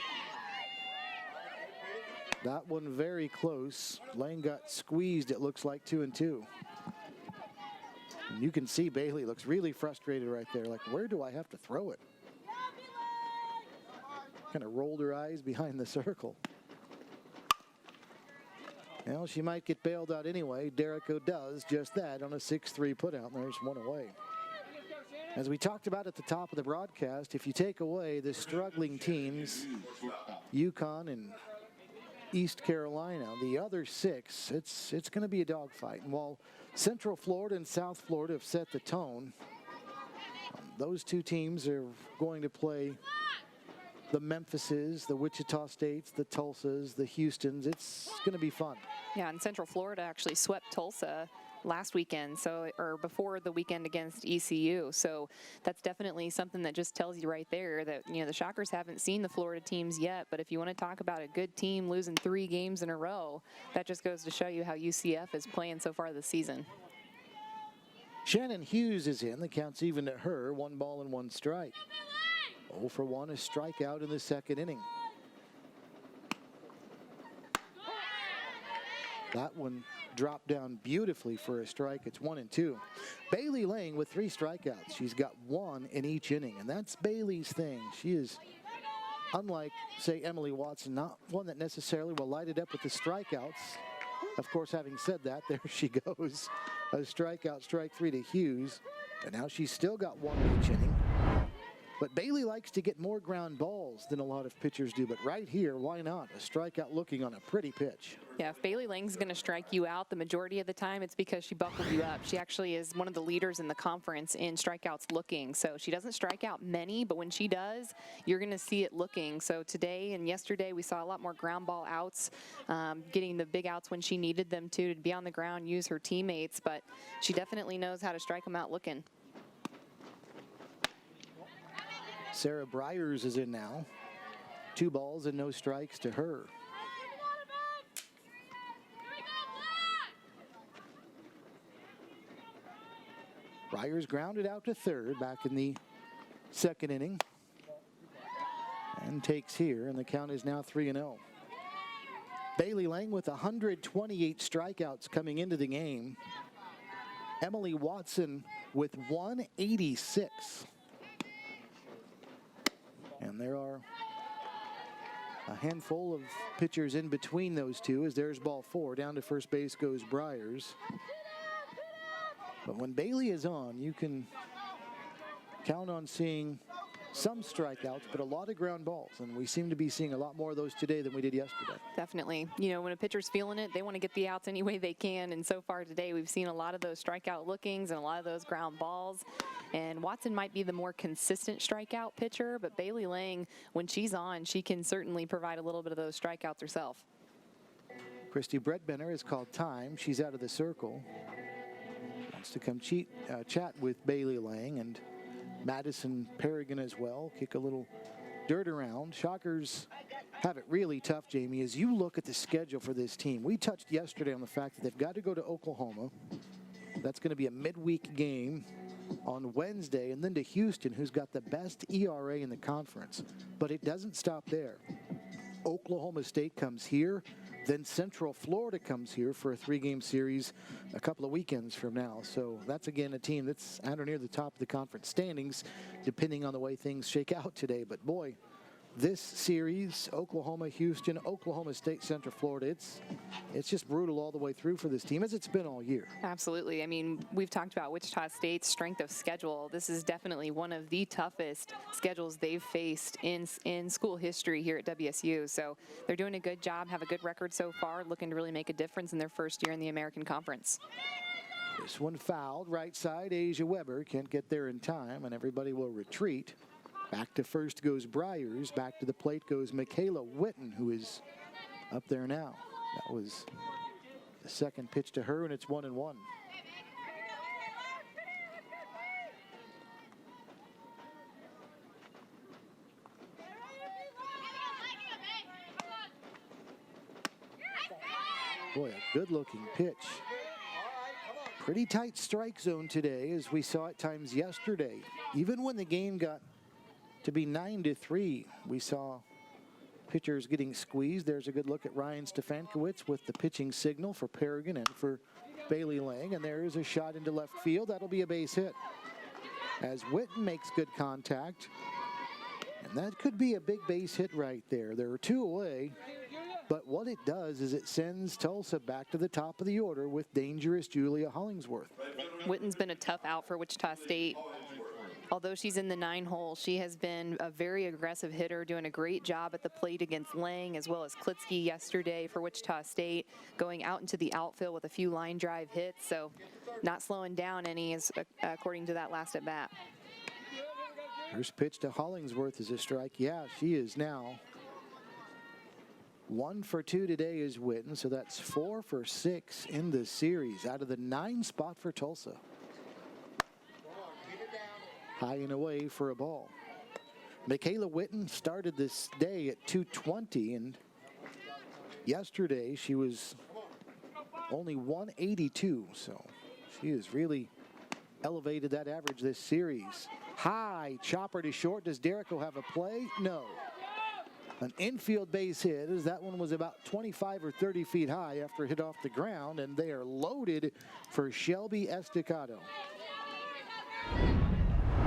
That one very close. Lang got squeezed, it looks like, 2-2. And you can see Bailey looks really frustrated right there. Like, where do I have to throw it? Kind of rolled her eyes behind the circle. Well, she might get bailed out anyway. Derrico does just that on a 6-3 putout, and there's one away. As we talked about at the top of the broadcast, if you take away the struggling teams, UConn and East Carolina, the other 6, it's going to be a dogfight. And while Central Florida and South Florida have set the tone, those two teams are going to play the Memphises, the Wichita States, the Tulsas, the Houstons. It's going to be fun. Yeah, and Central Florida actually swept Tulsa last weekend, or before the weekend against ECU. So that's definitely something that just tells you right there that, you know, the Shockers haven't seen the Florida teams yet. But if you want to talk about a good team losing 3 games in a row, that just goes to show you how UCF is playing so far this season. Shannon Hughes is in. The count's even to her. 1 ball and 1 strike. 0 for 1, a strikeout in the second inning. That one dropped down beautifully for a strike. It's 1-2. Bailey Lang with 3 strikeouts. She's got 1 in each inning, and that's Bailey's thing. She is, unlike, say, Emily Watson, not one that necessarily will light it up with the strikeouts. Of course, having said that, there she goes. A strikeout, strike 3 to Hughes. And now she's still got 1 in each inning. But Bailey likes to get more ground balls than a lot of pitchers do. But right here, why not? A strikeout looking on a pretty pitch. Yeah, if Bailey Lang's going to strike you out the majority of the time, it's because she buckled you up. She actually is one of the leaders in the conference in strikeouts looking. So she doesn't strike out many, but when she does, you're going to see it looking. So today and yesterday, we saw a lot more ground ball outs, getting the big outs when she needed them to be on the ground, use her teammates. But she definitely knows how to strike them out looking. Sarah Bryers is in now. 2 balls and no strikes to her. Bryers grounded out to third back in the second inning. And takes here, and the count is now 3-0. Bailey Lang with 128 strikeouts coming into the game. Emily Watson with 186. And there are a handful of pitchers in between those two, as there's ball 4. Down to first base goes Bryers. But when Bailey is on, you can count on seeing some strikeouts, but a lot of ground balls. And we seem to be seeing a lot more of those today than we did yesterday. Definitely. You know, when a pitcher's feeling it, they want to get the outs any way they can. And so far today, we've seen a lot of those strikeout lookings and a lot of those ground balls. And Watson might be the more consistent strikeout pitcher, but Bailey Lang, when she's on, she can certainly provide a little bit of those strikeouts herself. Christy Bredbenner has called time. She's out of the circle. Wants to come chat with Bailey Lang and Madison Paragon as well. Kick a little dirt around. Shockers have it really tough, Jamie, as you look at the schedule for this team. We touched yesterday on the fact that they've got to go to Oklahoma. That's going to be a midweek game on Wednesday, and then to Houston, who's got the best ERA in the conference. But it doesn't stop there. Oklahoma State comes here, then Central Florida comes here for a 3-game series a couple of weekends from now. So that's, again, a team that's at or near the top of the conference standings, depending on the way things shake out today. But boy, this series, Oklahoma, Houston, Oklahoma State, Central Florida, it's just brutal all the way through for this team, as it's been all year. Absolutely. I mean, we've talked about Wichita State's strength of schedule. This is definitely one of the toughest schedules they've faced in school history here at WSU. So they're doing a good job, have a good record so far, looking to really make a difference in their first year in the American Conference. This one fouled, right side, Asia Weber can't get there in time, and everybody will retreat. Back to first goes Bryers. Back to the plate goes Michaela Witten, who is up there now. That was the second pitch to her, and it's 1-1. Boy, a good-looking pitch. Pretty tight strike zone today, as we saw at times yesterday. Even when the game got to be 9-3, we saw pitchers getting squeezed. There's a good look at Ryan Stefankowitz with the pitching signal for Paragon and for Bailey Lang, and there is a shot into left field. That'll be a base hit as Witten makes good contact, and that could be a big base hit right there. There are two away, but what it does is it sends Tulsa back to the top of the order with dangerous Julia Hollingsworth. Witten's been a tough out for Wichita State. Although she's in the 9-hole, she has been a very aggressive hitter, doing a great job at the plate against Lang as well as Klitsky yesterday for Wichita State, going out into the outfield with a few line drive hits, so not slowing down any, according to that last at bat. First pitch to Hollingsworth is a strike. Yeah, she is now 1 for 2 today is Witten, so that's 4 for 6 in the series out of the 9 spot for Tulsa. High and away for a ball. Michaela Witten started this day at 220, and yesterday she was only 182, so she has really elevated that average this series. High chopper to short. Does Derrico have a play? No. An infield base hit, as that one was about 25 or 30 feet high after it hit off the ground, and they are loaded for Shelby Estacado.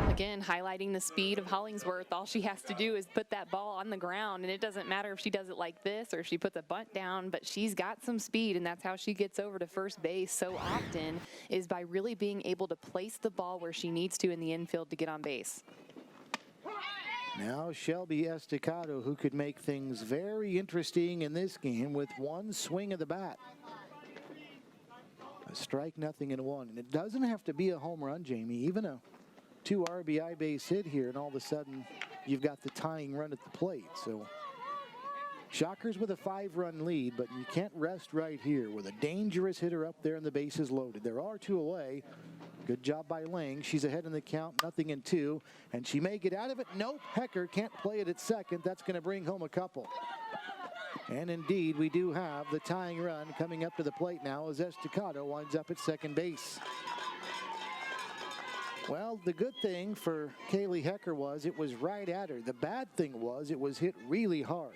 Again, highlighting the speed of Hollingsworth. All she has to do is put that ball on the ground, and it doesn't matter if she does it like this or if she puts a bunt down, but she's got some speed, and that's how she gets over to first base so often, is by really being able to place the ball where she needs to in the infield to get on base. Now Shelby Estacado, who could make things very interesting in this game with one swing of the bat. A strike, nothing, and 1. And it doesn't have to be a home run, Jamie. Even a 2 RBI base hit here, and all of a sudden you've got the tying run at the plate. So Shockers with a 5-run lead, but you can't rest right here with a dangerous hitter up there and the bases loaded. There are 2 away. Good job by Lang. She's ahead in the count, 0-2, and she may get out of it. Nope, Hecker can't play it at second. That's going to bring home a couple. And indeed, we do have the tying run coming up to the plate now as Estacado winds up at second base. Well, the good thing for Kaylee Hecker was it was right at her. The bad thing was it was hit really hard.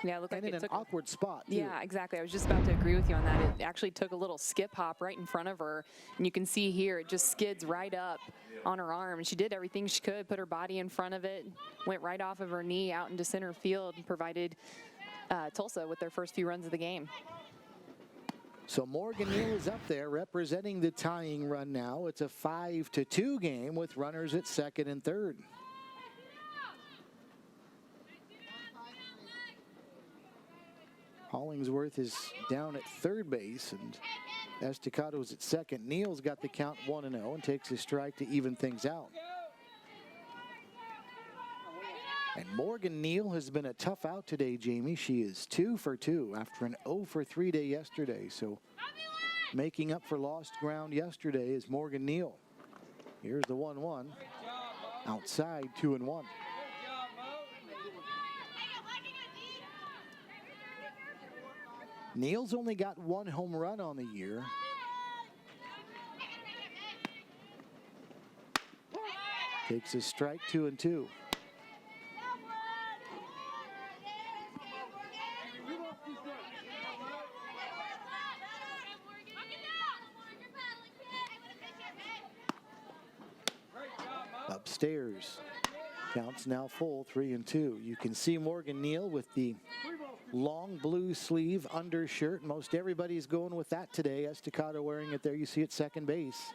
Yeah, it looked like and in an awkward spot, too. Yeah, exactly. I was just about to agree with you on that. It actually took a little skip hop right in front of her, and you can see here it just skids right up on her arm. And she did everything she could, put her body in front of it, went right off of her knee out into center field, and provided Tulsa with their first few runs of the game. So Morgan Neal is up there representing the tying run now. It's a 5-2 game with runners at second and third. Hollingsworth is down at third base, and Estacado is at second. Neal's got the count 1-0 and takes a strike to even things out. And Morgan Neal has been a tough out today, Jamie. She is 2 for 2 after an 0 for 3 day yesterday. So making up for lost ground yesterday is Morgan Neal. Here's the 1-1. Outside, 2-1. Neal's only got 1 home run on the year. Takes a strike, 2-2. Upstairs. Counts now full, 3-2. You can see Morgan Neal with the long blue sleeve undershirt. Most everybody's going with that today. Estacado wearing it there. You see at second base.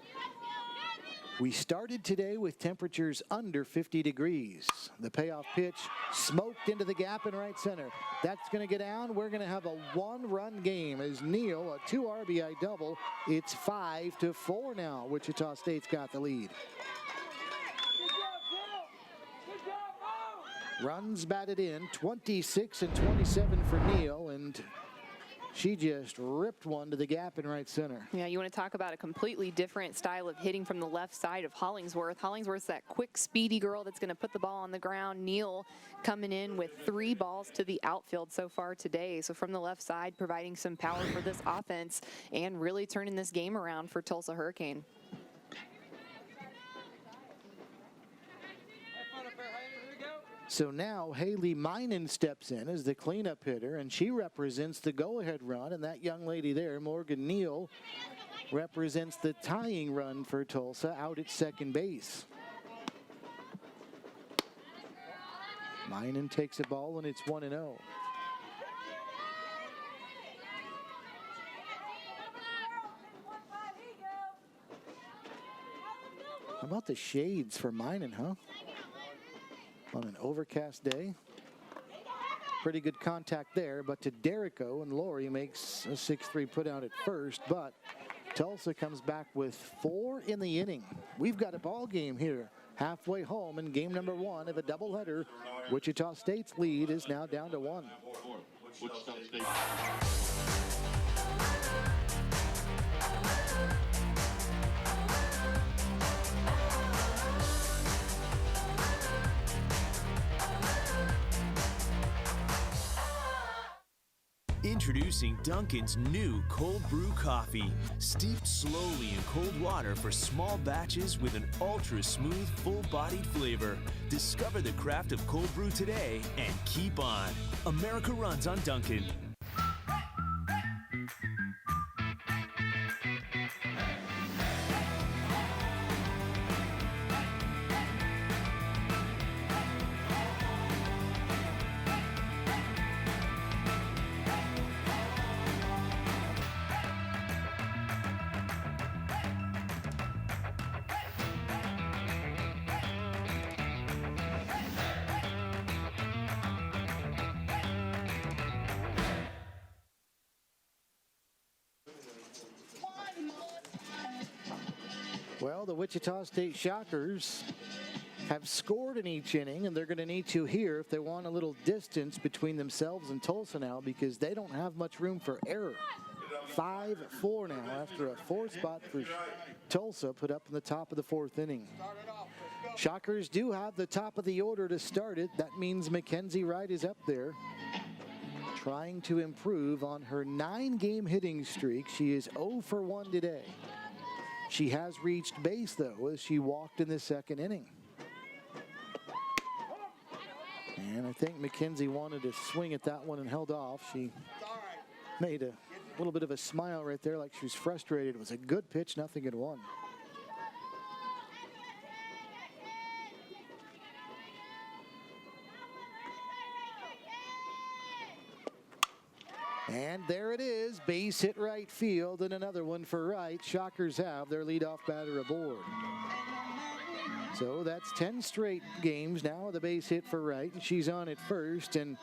We started today with temperatures under 50 degrees. The payoff pitch smoked into the gap in right center. That's going to get down. We're going to have a one-run game as Neal, a 2 RBI double. It's 5-4 now. Wichita State's got the lead. Runs batted in, 26 and 27 for Neal, and she just ripped one to the gap in right center. Yeah, you want to talk about a completely different style of hitting from the left side of Hollingsworth. Hollingsworth's that quick, speedy girl that's going to put the ball on the ground. Neal coming in with 3 balls to the outfield so far today. So from the left side, providing some power for this offense and really turning this game around for Tulsa Hurricane. So now Haley Minen steps in as the cleanup hitter, and she represents the go-ahead run, and that young lady there, Morgan Neal, represents the tying run for Tulsa out at second base. Minen takes a ball, and it's 1-0. How about the shades for Minen, huh? On an overcast day. Pretty good contact there, but to Derrico, and Lori makes a 6-3 put out at first, but Tulsa comes back with 4 in the inning. We've got a ball game here, halfway home in game number 1 of a doubleheader. Wichita State's lead is now down to 1. Wichita State. Introducing Dunkin's new cold brew coffee, steeped slowly in cold water for small batches with an ultra-smooth, full-bodied flavor. Discover the craft of cold brew today and keep on. America runs on Dunkin'. Well, the Wichita State Shockers have scored in each inning, and they're going to need to here if they want a little distance between themselves and Tulsa now, because they don't have much room for error. 5-4 now after a 4th spot for Tulsa put up in the top of the 4th inning. Shockers do have the top of the order to start it. That means Mackenzie Wright is up there, trying to improve on her 9-game hitting streak. She is 0 for 1 today. She has reached base, though, as she walked in the 2nd inning. And I think Mackenzie wanted to swing at that one and held off. She made a little bit of a smile right there, like she was frustrated. It was a good pitch, nothing at 1. And there it is, base hit right field, and another one for Wright. Shockers have their leadoff batter aboard. So that's 10 straight games now, the base hit for Wright, and she's on at first. And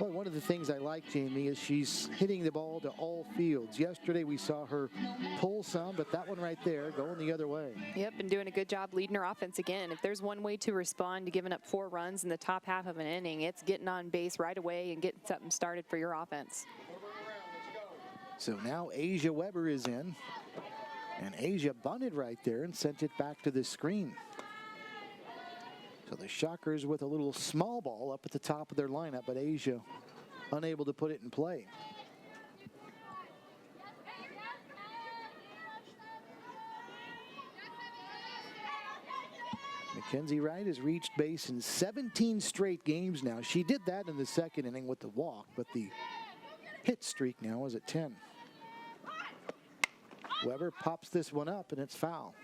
boy, one of the things I like, Jamie, is she's hitting the ball to all fields. Yesterday we saw her pull some, but that one right there going the other way. Yep, and doing a good job leading her offense again. If there's one way to respond to giving up 4 runs in the top half of an inning, it's getting on base right away and getting something started for your offense. So now Asia Weber is in, and Asia bunted right there and sent it back to the screen. So the Shockers with a little small ball up at the top of their lineup, but Asia unable to put it in play. Mackenzie Wright has reached base in 17 straight games now. She did that in the 2nd inning with the walk, but the hit streak now is at 10. Weber pops this one up, and it's foul.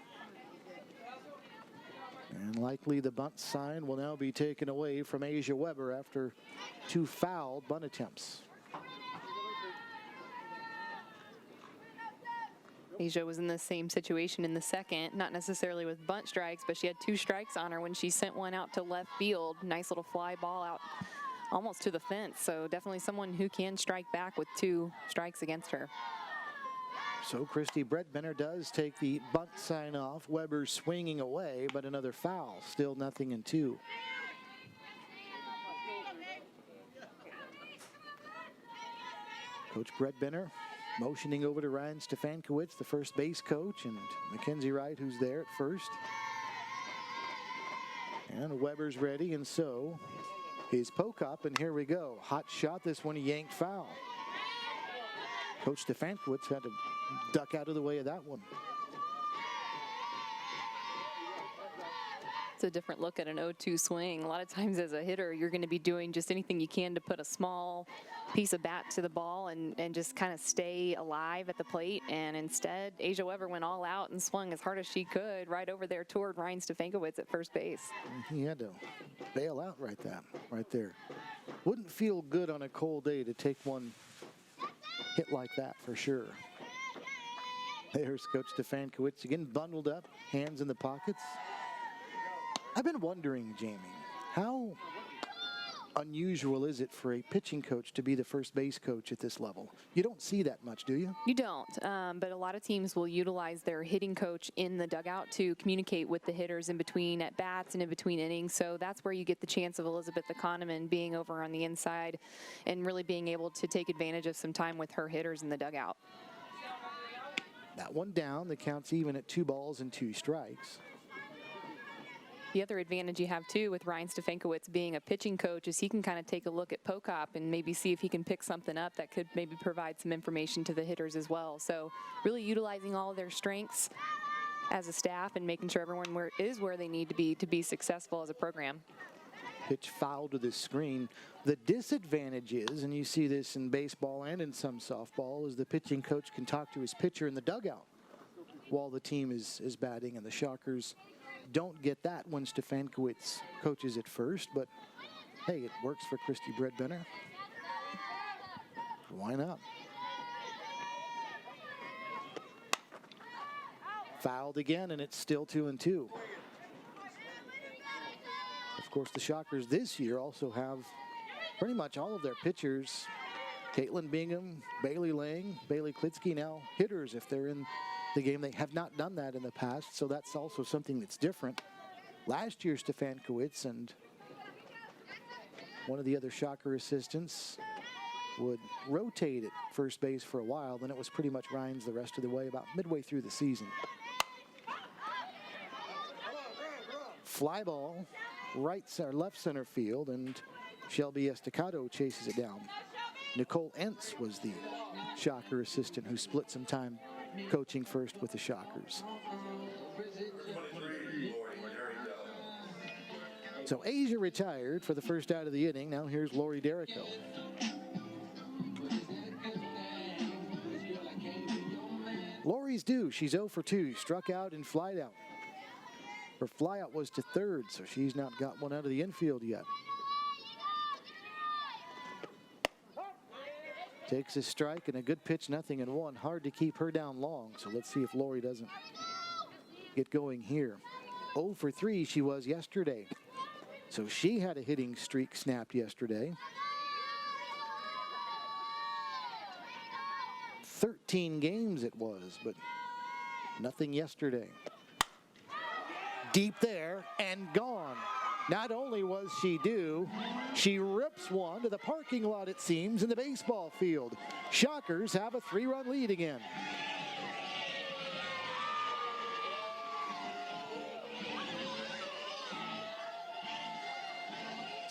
And likely the bunt sign will now be taken away from Asia Weber after 2 foul bunt attempts. Asia was in the same situation in the second, not necessarily with bunt strikes, but she had 2 strikes on her when she sent one out to left field. Nice little fly ball out almost to the fence. So definitely someone who can strike back with 2 strikes against her. So Christy Bredbender does take the bunt sign off. Weber swinging away, but another foul. Still 0-2. Coach Bredbender motioning over to Ryan Stefankowitz, the first base coach, and Mackenzie Wright, who's there at first. And Weber's ready, and so is poke up, and here we go. Hot shot, this one yanked foul. Coach Stefankowitz had to duck out of the way of that one. It's a different look at an 0-2 swing. A lot of times as a hitter, you're going to be doing just anything you can to put a small piece of bat to the ball and just kind of stay alive at the plate. And instead, Asia Weber went all out and swung as hard as she could right over there toward Ryan Stefankowitz at first base. He had to bail out right there. Wouldn't feel good on a cold day to take one hit like that for sure. There's Coach Stefankowitz again, bundled up, hands in the pockets. I've been wondering, Jamie, how unusual is it for a pitching coach to be the first base coach at this level? You don't see that much, do you? You don't, but a lot of teams will utilize their hitting coach in the dugout to communicate with the hitters in between at bats and in between innings. So that's where you get the chance of Elizabeth Economan being over on the inside and really being able to take advantage of some time with her hitters in the dugout. That one down, the count's even at 2 balls and 2 strikes. The other advantage you have, too, with Ryan Stefankowitz being a pitching coach is he can kind of take a look at Pokop and maybe see if he can pick something up that could maybe provide some information to the hitters as well. So really utilizing all of their strengths as a staff and making sure everyone is where they need to be successful as a program. Pitch foul to the screen. The disadvantage is, and you see this in baseball and in some softball, is the pitching coach can talk to his pitcher in the dugout while the team is batting, and the Shockers don't get that when Stefankowitz coaches at first, but hey, it works for Christy Bredbender. Why not? Fouled again, and it's still 2-2. Of course, the Shockers this year also have pretty much all of their pitchers, Caitlin Bingham, Bailey Lang, Bailey Klitsky, now hitters if they're in the game. They have not done that in the past, so that's also something that's different. Last year, Stefankowitz and one of the other Shocker assistants would rotate at first base for a while. Then it was pretty much Ryan's the rest of the way, about midway through the season. Fly ball, left center field, and Shelby Estacado chases it down. Nicole Entz was the Shocker assistant who split some time coaching first with the Shockers. So Asia retired for the first out of the inning. Now here's Lori Derrico. Lori's due. She's 0 for 2. Struck out and flied out. Her flyout was to third, so she's not got one out of the infield yet. Takes a strike and a good pitch, 0-1. Hard to keep her down long, so let's see if Lori doesn't get going here. 0 for 3 she was yesterday. So she had a hitting streak snapped yesterday. 13 games it was, but nothing yesterday. Deep there and gone. Not only was she due, she rips one to the parking lot, it seems, in the baseball field. Shockers have a 3-run lead again.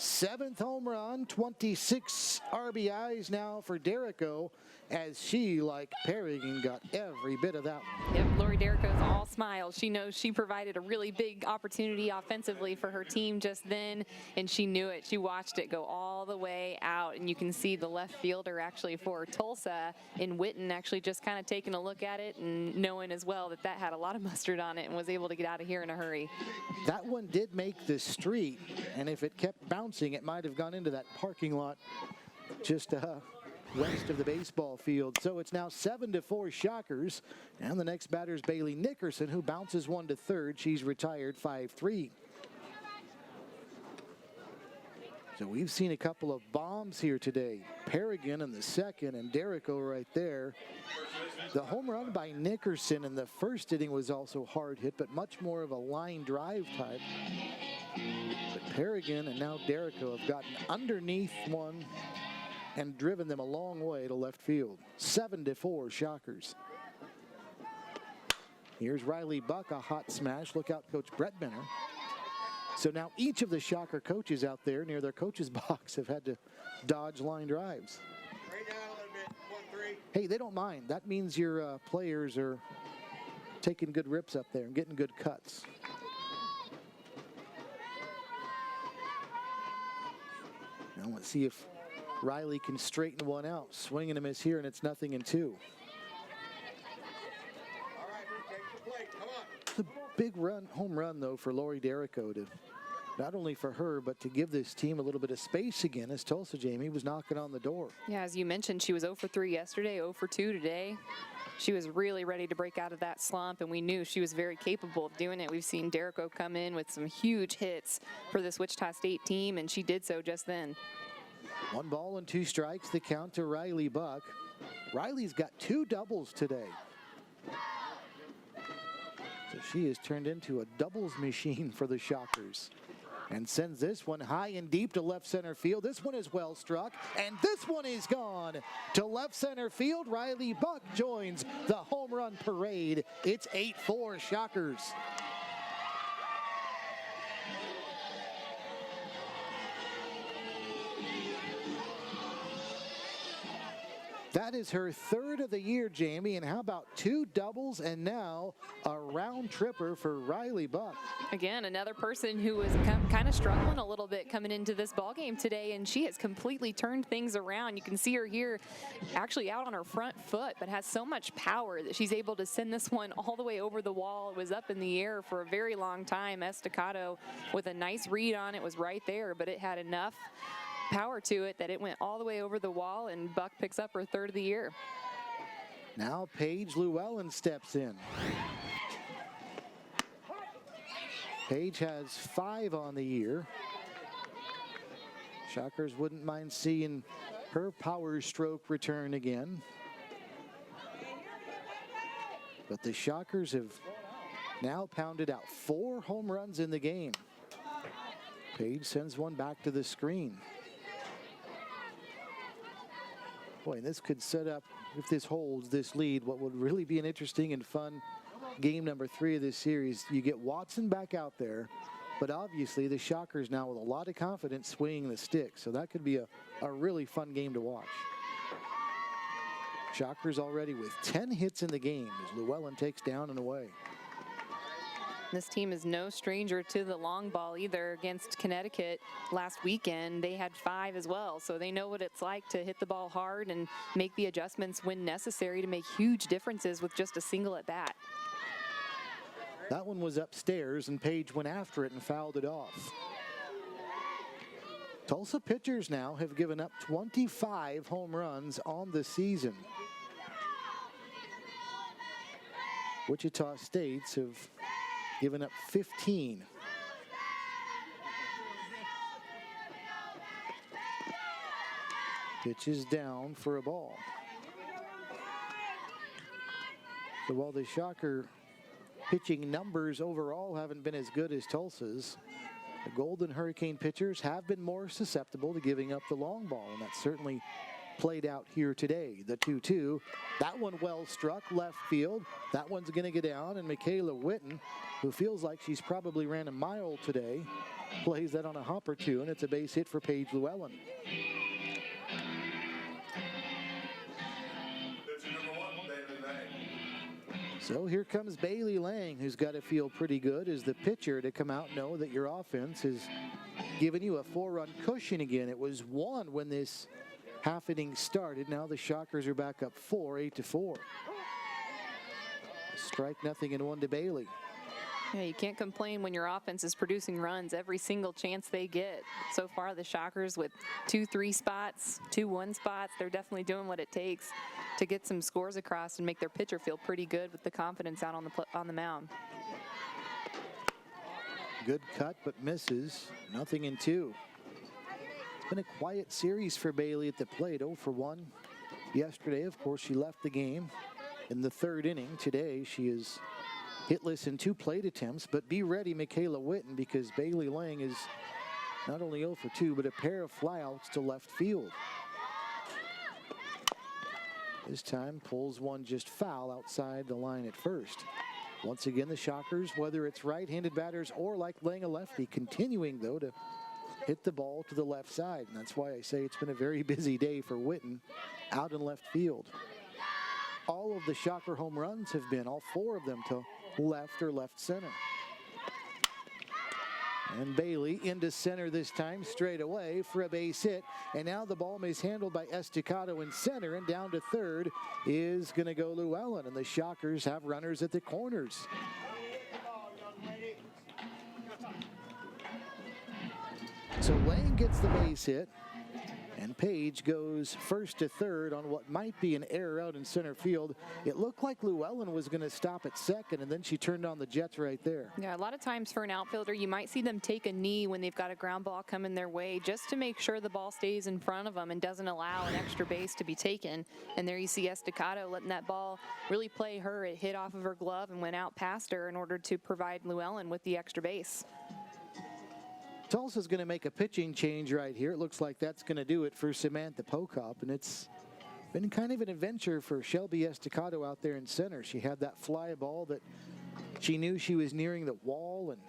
7th home run, 26 RBIs now for Derrico, as she, like Perrigan, got every bit of that one. Yep, Lori Derrico's all smiles. She knows she provided a really big opportunity offensively for her team just then, and she knew it. She watched it go all the way out, and you can see the left fielder actually for Tulsa in Witten actually just kind of taking a look at it and knowing as well that that had a lot of mustard on it and was able to get out of here in a hurry. That one did make the street, and if it kept bouncing, it might have gone into that parking lot just west of the baseball field. So it's now 7-4 Shockers, and the next batter is Bailey Nickerson, who bounces one to third. She's retired 5-3. So we've seen a couple of bombs here today. Perrigan in the second and Derrico right there. The home run by Nickerson in the first inning was also hard hit, but much more of a line drive type. But Perrigan and now Derrico have gotten underneath one and driven them a long way to left field. 7-4 Shockers. Here's Riley Buck, a hot smash. Look out, Coach Brett Benner. So now each of the Shocker coaches out there near their coach's box have had to dodge line drives. Right down a little bit, 1-3. Hey, they don't mind. That means your players are taking good rips up there and getting good cuts. Now let's see if Riley can straighten one out. Swing and a miss here, and it's 0-2. All right, take the plate. Come on. It's a big home run, though, for Lori Derrico, to not only for her, but to give this team a little bit of space again, as Tulsa, Jamie, was knocking on the door. Yeah, as you mentioned, she was 0 for 3 yesterday, 0 for 2 today. She was really ready to break out of that slump, and we knew she was very capable of doing it. We've seen Derrico come in with some huge hits for this Wichita State team, and she did so just then. 1 ball and 2 strikes, the count to Riley Buck. Riley's got 2 doubles today. So she has turned into a doubles machine for the Shockers. And sends this one high and deep to left center field. This one is well struck, and this one is gone to left center field. Riley Buck joins the home run parade. It's 8-4 Shockers. That is her 3rd of the year, Jamie, and how about 2 doubles and now a round tripper for Riley Buck. Again, another person who was kind of struggling a little bit coming into this ball game today, and she has completely turned things around. You can see her here actually out on her front foot, but has so much power that she's able to send this one all the way over the wall. It was up in the air for a very long time. Estacado with a nice read on it was right there, but it had enough power to it that it went all the way over the wall, and Buck picks up her 3rd of the year. Now Paige Llewellyn steps in. Paige has 5 on the year. Shockers wouldn't mind seeing her power stroke return again. But the Shockers have now pounded out 4 home runs in the game. Paige sends one back to the screen. Boy, this could set up, if this holds, this lead, what would really be an interesting and fun game number 3 of this series. You get Watson back out there, but obviously the Shockers now with a lot of confidence swinging the stick. So that could be a really fun game to watch. Shockers already with 10 hits in the game as Llewellyn takes down and away. This team is no stranger to the long ball either. Against Connecticut last weekend, they had 5 as well. So they know what it's like to hit the ball hard and make the adjustments when necessary to make huge differences with just a single at bat. That one was upstairs, and Paige went after it and fouled it off. Tulsa pitchers now have given up 25 home runs on the season. Wichita State's have given up 15. Pitch is down for a ball. So while the Shocker pitching numbers overall haven't been as good as Tulsa's, the Golden Hurricane pitchers have been more susceptible to giving up the long ball, and that's certainly played out here today. The 2-2. That one well struck left field. That one's going to get down, and Michaela Witten, who feels like she's probably ran a mile today, plays that on a hop or two, and it's a base hit for Paige Llewellyn. So here comes Bailey Lang, who's got to feel pretty good as the pitcher to come out and know that your offense has given you a 4-run cushion again. It was 1 when this half inning started. Now the Shockers are back up 4, 8-4. Strike nothing and 1 to Bailey. Yeah, you can't complain when your offense is producing runs every single chance they get. So far, the Shockers with 2-3 spots, 2-1 spots, they're definitely doing what it takes to get some scores across and make their pitcher feel pretty good with the confidence out on the mound. Good cut, but misses. Nothing in 2. It's been a quiet series for Bailey at the plate. 0 for 1 yesterday. Of course, she left the game in the 3rd inning. Today, she is hitless in 2 plate attempts, but be ready, Michaela Witten, because Bailey Lang is not only 0 for 2, but a pair of flyouts to left field. This time pulls one just foul outside the line at first. Once again, the Shockers, whether it's right-handed batters or like Lang a lefty, continuing though to hit the ball to the left side. And that's why I say it's been a very busy day for Witten out in left field. All of the Shocker home runs have been, all 4 of them, to left or left center. And Bailey into center this time, straight away for a base hit. And now the ball is handled by Estacado in center, and down to third is going to go Llewellyn. And the Shockers have runners at the corners. So Lane gets the base hit, and Page goes first to third on what might be an error out in center field. It looked like Llewellyn was going to stop at second, and then she turned on the Jets right there. Yeah, a lot of times for an outfielder, you might see them take a knee when they've got a ground ball coming their way just to make sure the ball stays in front of them and doesn't allow an extra base to be taken. And there you see Estacado letting that ball really play her. It hit off of her glove and went out past her in order to provide Llewellyn with the extra base. Tulsa's going to make a pitching change right here. It looks like that's going to do it for Samantha Pokop, and it's been kind of an adventure for Shelby Estacado out there in center. She had that fly ball that she knew she was nearing the wall and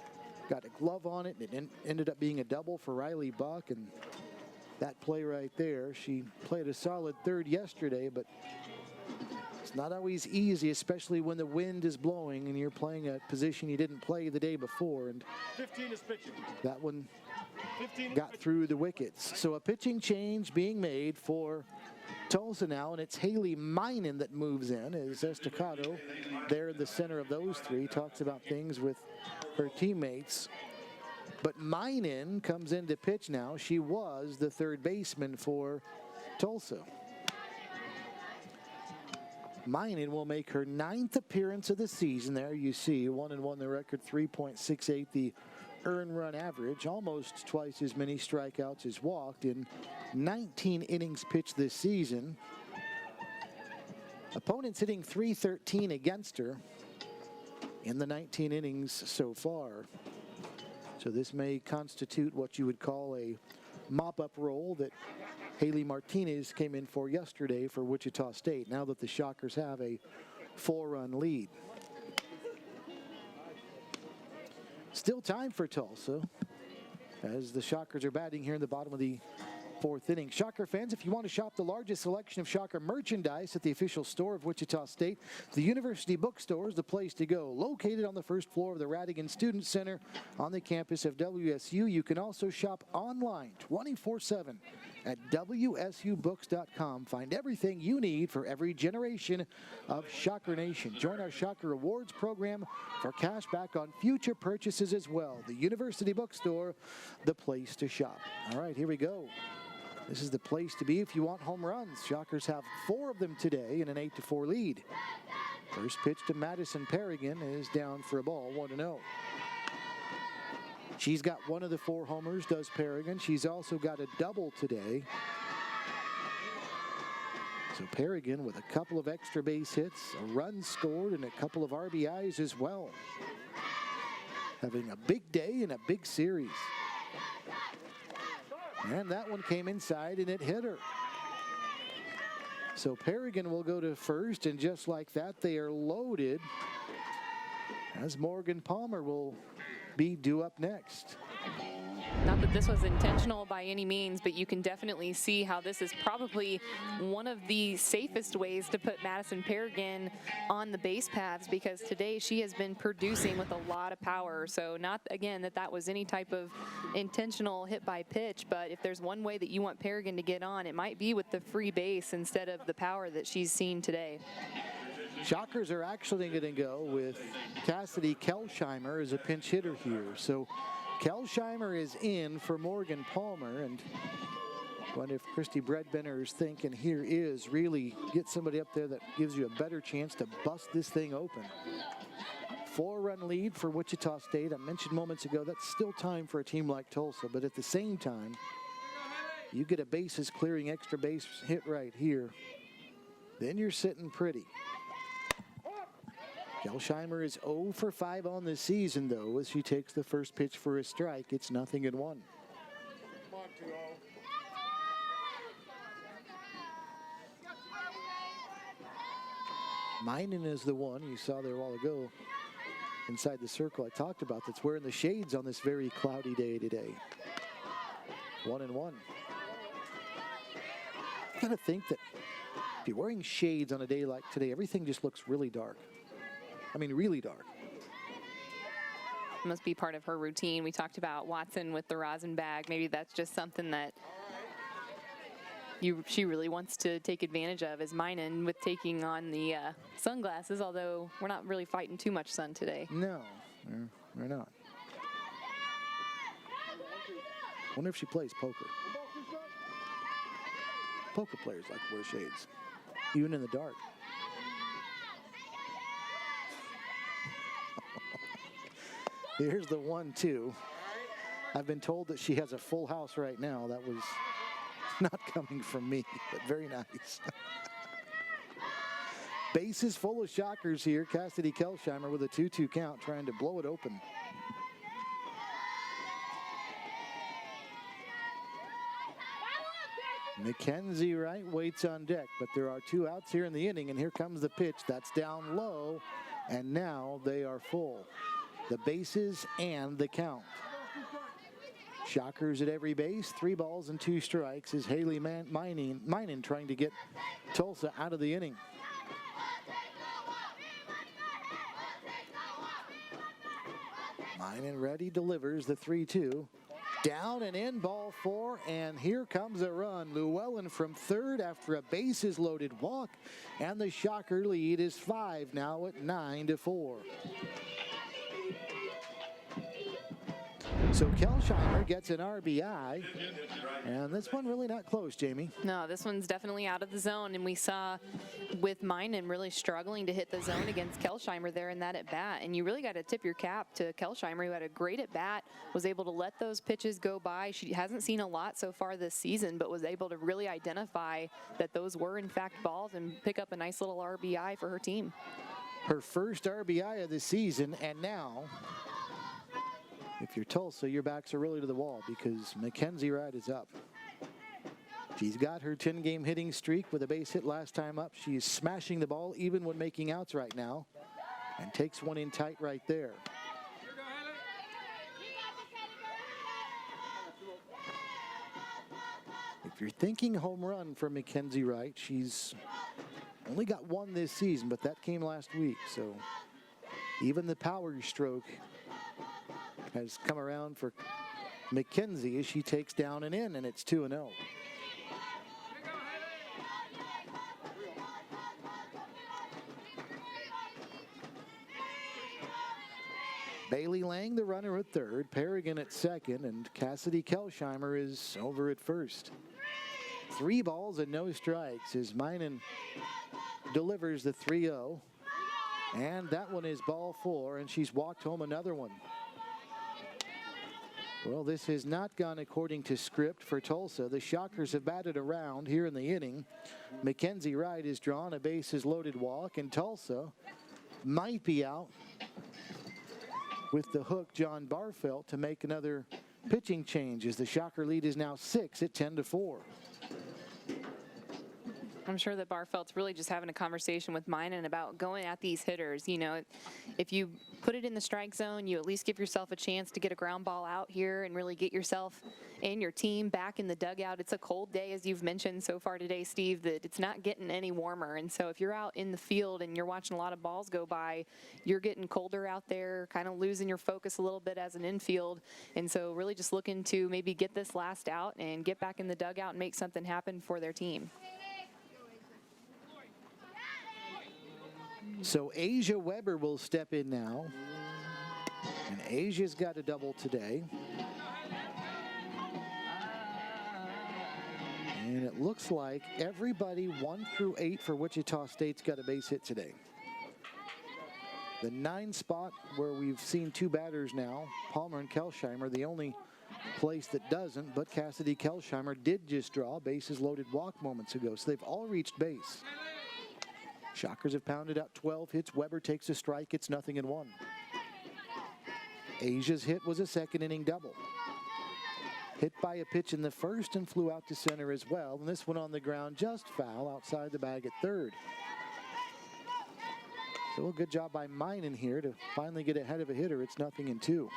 got a glove on it, and it ended up being a double for Riley Buck, and that play right there. She played a solid third yesterday, but it's not always easy, especially when the wind is blowing and you're playing a position you didn't play the day before. And 15 is pitching. That one got through the wickets. So a pitching change being made for Tulsa now, and it's Haley Minen that moves in as Estacado there in the center of those 3 talks about things with her teammates. But Minen comes in to pitch now. She was the third baseman for Tulsa. Minen will make her 9th appearance of the season. There you see 1-1 the record, 3.68 the earned run average, almost twice as many strikeouts as walked in 19 innings pitched this season. Opponents hitting .313 against her in the 19 innings so far. So this may constitute what you would call a mop-up role that Haley Martinez came in for yesterday for Wichita State, now that the Shockers have a 4-run lead. Still time for Tulsa as the Shockers are batting here in the bottom of the 4th inning. Shocker fans, if you want to shop the largest selection of Shocker merchandise at the official store of Wichita State, the University Bookstore is the place to go. Located on the 1st floor of the Radigan Student Center on the campus of WSU, you can also shop online 24/7 at WSUBooks.com. Find everything you need for every generation of Shocker Nation. Join our Shocker Rewards program for cash back on future purchases as well. The University Bookstore, the place to shop. All right, here we go. This is the place to be if you want home runs. Shockers have 4 of them today in an 8-4 lead. First pitch to Madison Perrigan is down for a ball, 1-0. She's got 1 of the 4 homers, does Perrigan. She's also got a double today. So Perrigan with a couple of extra base hits, a run scored, and a couple of RBIs as well. Having a big day in a big series. And that one came inside and it hit her. So Perrigan will go to first, and just like that, they are loaded, as Morgan Palmer will be due up next. Not that this was intentional by any means, but you can definitely see how this is probably one of the safest ways to put Madison Perrigan on the base paths, because today she has been producing with a lot of power. So not, again, that was any type of intentional hit by pitch, but if there's one way that you want Perrigan to get on, it might be with the free base instead of the power that she's seen today. Shockers are actually going to go with Cassidy Kelsheimer as a pinch hitter here. So Kelsheimer is in for Morgan Palmer, and I wonder if Christy Bredbender is thinking here is really get somebody up there that gives you a better chance to bust this thing open. 4-run lead for Wichita State. I mentioned moments ago that's still time for a team like Tulsa, but at the same time, you get a bases clearing extra base hit right here, then you're sitting pretty. Kelsheimer is 0 for 5 on the season, though, as she takes the first pitch for a strike. It's 0-1. Come on, 2-0. Minen is the one you saw there a while ago inside the circle I talked about that's wearing the shades on this very cloudy day today. 1-1. I kind of think that if you're wearing shades on a day like today, everything just looks really dark. I mean, really dark. Must be part of her routine. We talked about Watson with the rosin bag. Maybe that's just something that she really wants to take advantage of, is Minen with taking on the sunglasses, although we're not really fighting too much sun today. No, we're not. Wonder if she plays poker. Poker players like to wear shades, even in the dark. Here's the 1-2. I've been told that she has a full house right now. That was not coming from me, but very nice. Bases full of Shockers here. Cassidy Kelsheimer with a 2-2 count, trying to blow it open. Mackenzie Wright waits on deck, but there are 2 outs here in the inning, and here comes the pitch. That's down low, and now they are full. The bases and the count. Shockers at every base, 3 balls and 2 strikes is Haley Minen trying to get Tulsa out of the inning. Minen ready, delivers the 3-2. Down and in, ball 4, and here comes a run. Llewellyn from third after a bases loaded walk, and the Shocker lead is 5 now at 9-4. So Kelsheimer gets an RBI, and this one really not close, Jamie. No, this one's definitely out of the zone, and we saw with Minen really struggling to hit the zone against Kelsheimer there in that at-bat, and you really got to tip your cap to Kelsheimer, who had a great at-bat, was able to let those pitches go by. She hasn't seen a lot so far this season, but was able to really identify that those were in fact balls and pick up a nice little RBI for her team. Her first RBI of the season, and now, if you're Tulsa, your backs are really to the wall because Mackenzie Wright is up. She's got her 10-game hitting streak with a base hit last time up. She's smashing the ball even when making outs right now, and takes one in tight right there. If you're thinking home run for Mackenzie Wright, she's only got 1 this season, but that came last week. So even the power stroke has come around for Mackenzie as she takes down and in, and it's 2-0. Bailey Lang, the runner at third, Perrigan at second, and Cassidy Kelsheimer is over at first. 3 balls and no strikes as Minen delivers the 3-0, and that one is ball 4, and she's walked home another one. Well, this has not gone according to script for Tulsa. The Shockers have batted around here in the inning. Mackenzie Wright has drawn a bases loaded walk, and Tulsa might be out with the hook John Barfelt to make another pitching change as the Shocker lead is now 6 at 10-4. I'm sure that Barfeld's really just having a conversation with Minen about going at these hitters. You know, if you put it in the strike zone, you at least give yourself a chance to get a ground ball out here and really get yourself and your team back in the dugout. It's a cold day, as you've mentioned so far today, Steve, that it's not getting any warmer. And so if you're out in the field and you're watching a lot of balls go by, you're getting colder out there, kind of losing your focus a little bit as an infield. And so really just looking to maybe get this last out and get back in the dugout and make something happen for their team. So Asia Weber will step in now. And Asia's got a double today. And it looks like everybody 1 through 8 for Wichita State's got a base hit today. The 9 spot where we've seen 2 batters now, Palmer and Kelsheimer, the only place that doesn't, but Cassidy Kelsheimer did just draw bases loaded walk moments ago, so they've all reached base. Shockers have pounded out 12 hits. Weber takes a strike. It's 0-1. Asia's hit was a second inning double. Hit by a pitch in the first and flew out to center as well. And this one on the ground just foul outside the bag at third. So a good job by Minen here to finally get ahead of a hitter. It's 0-2.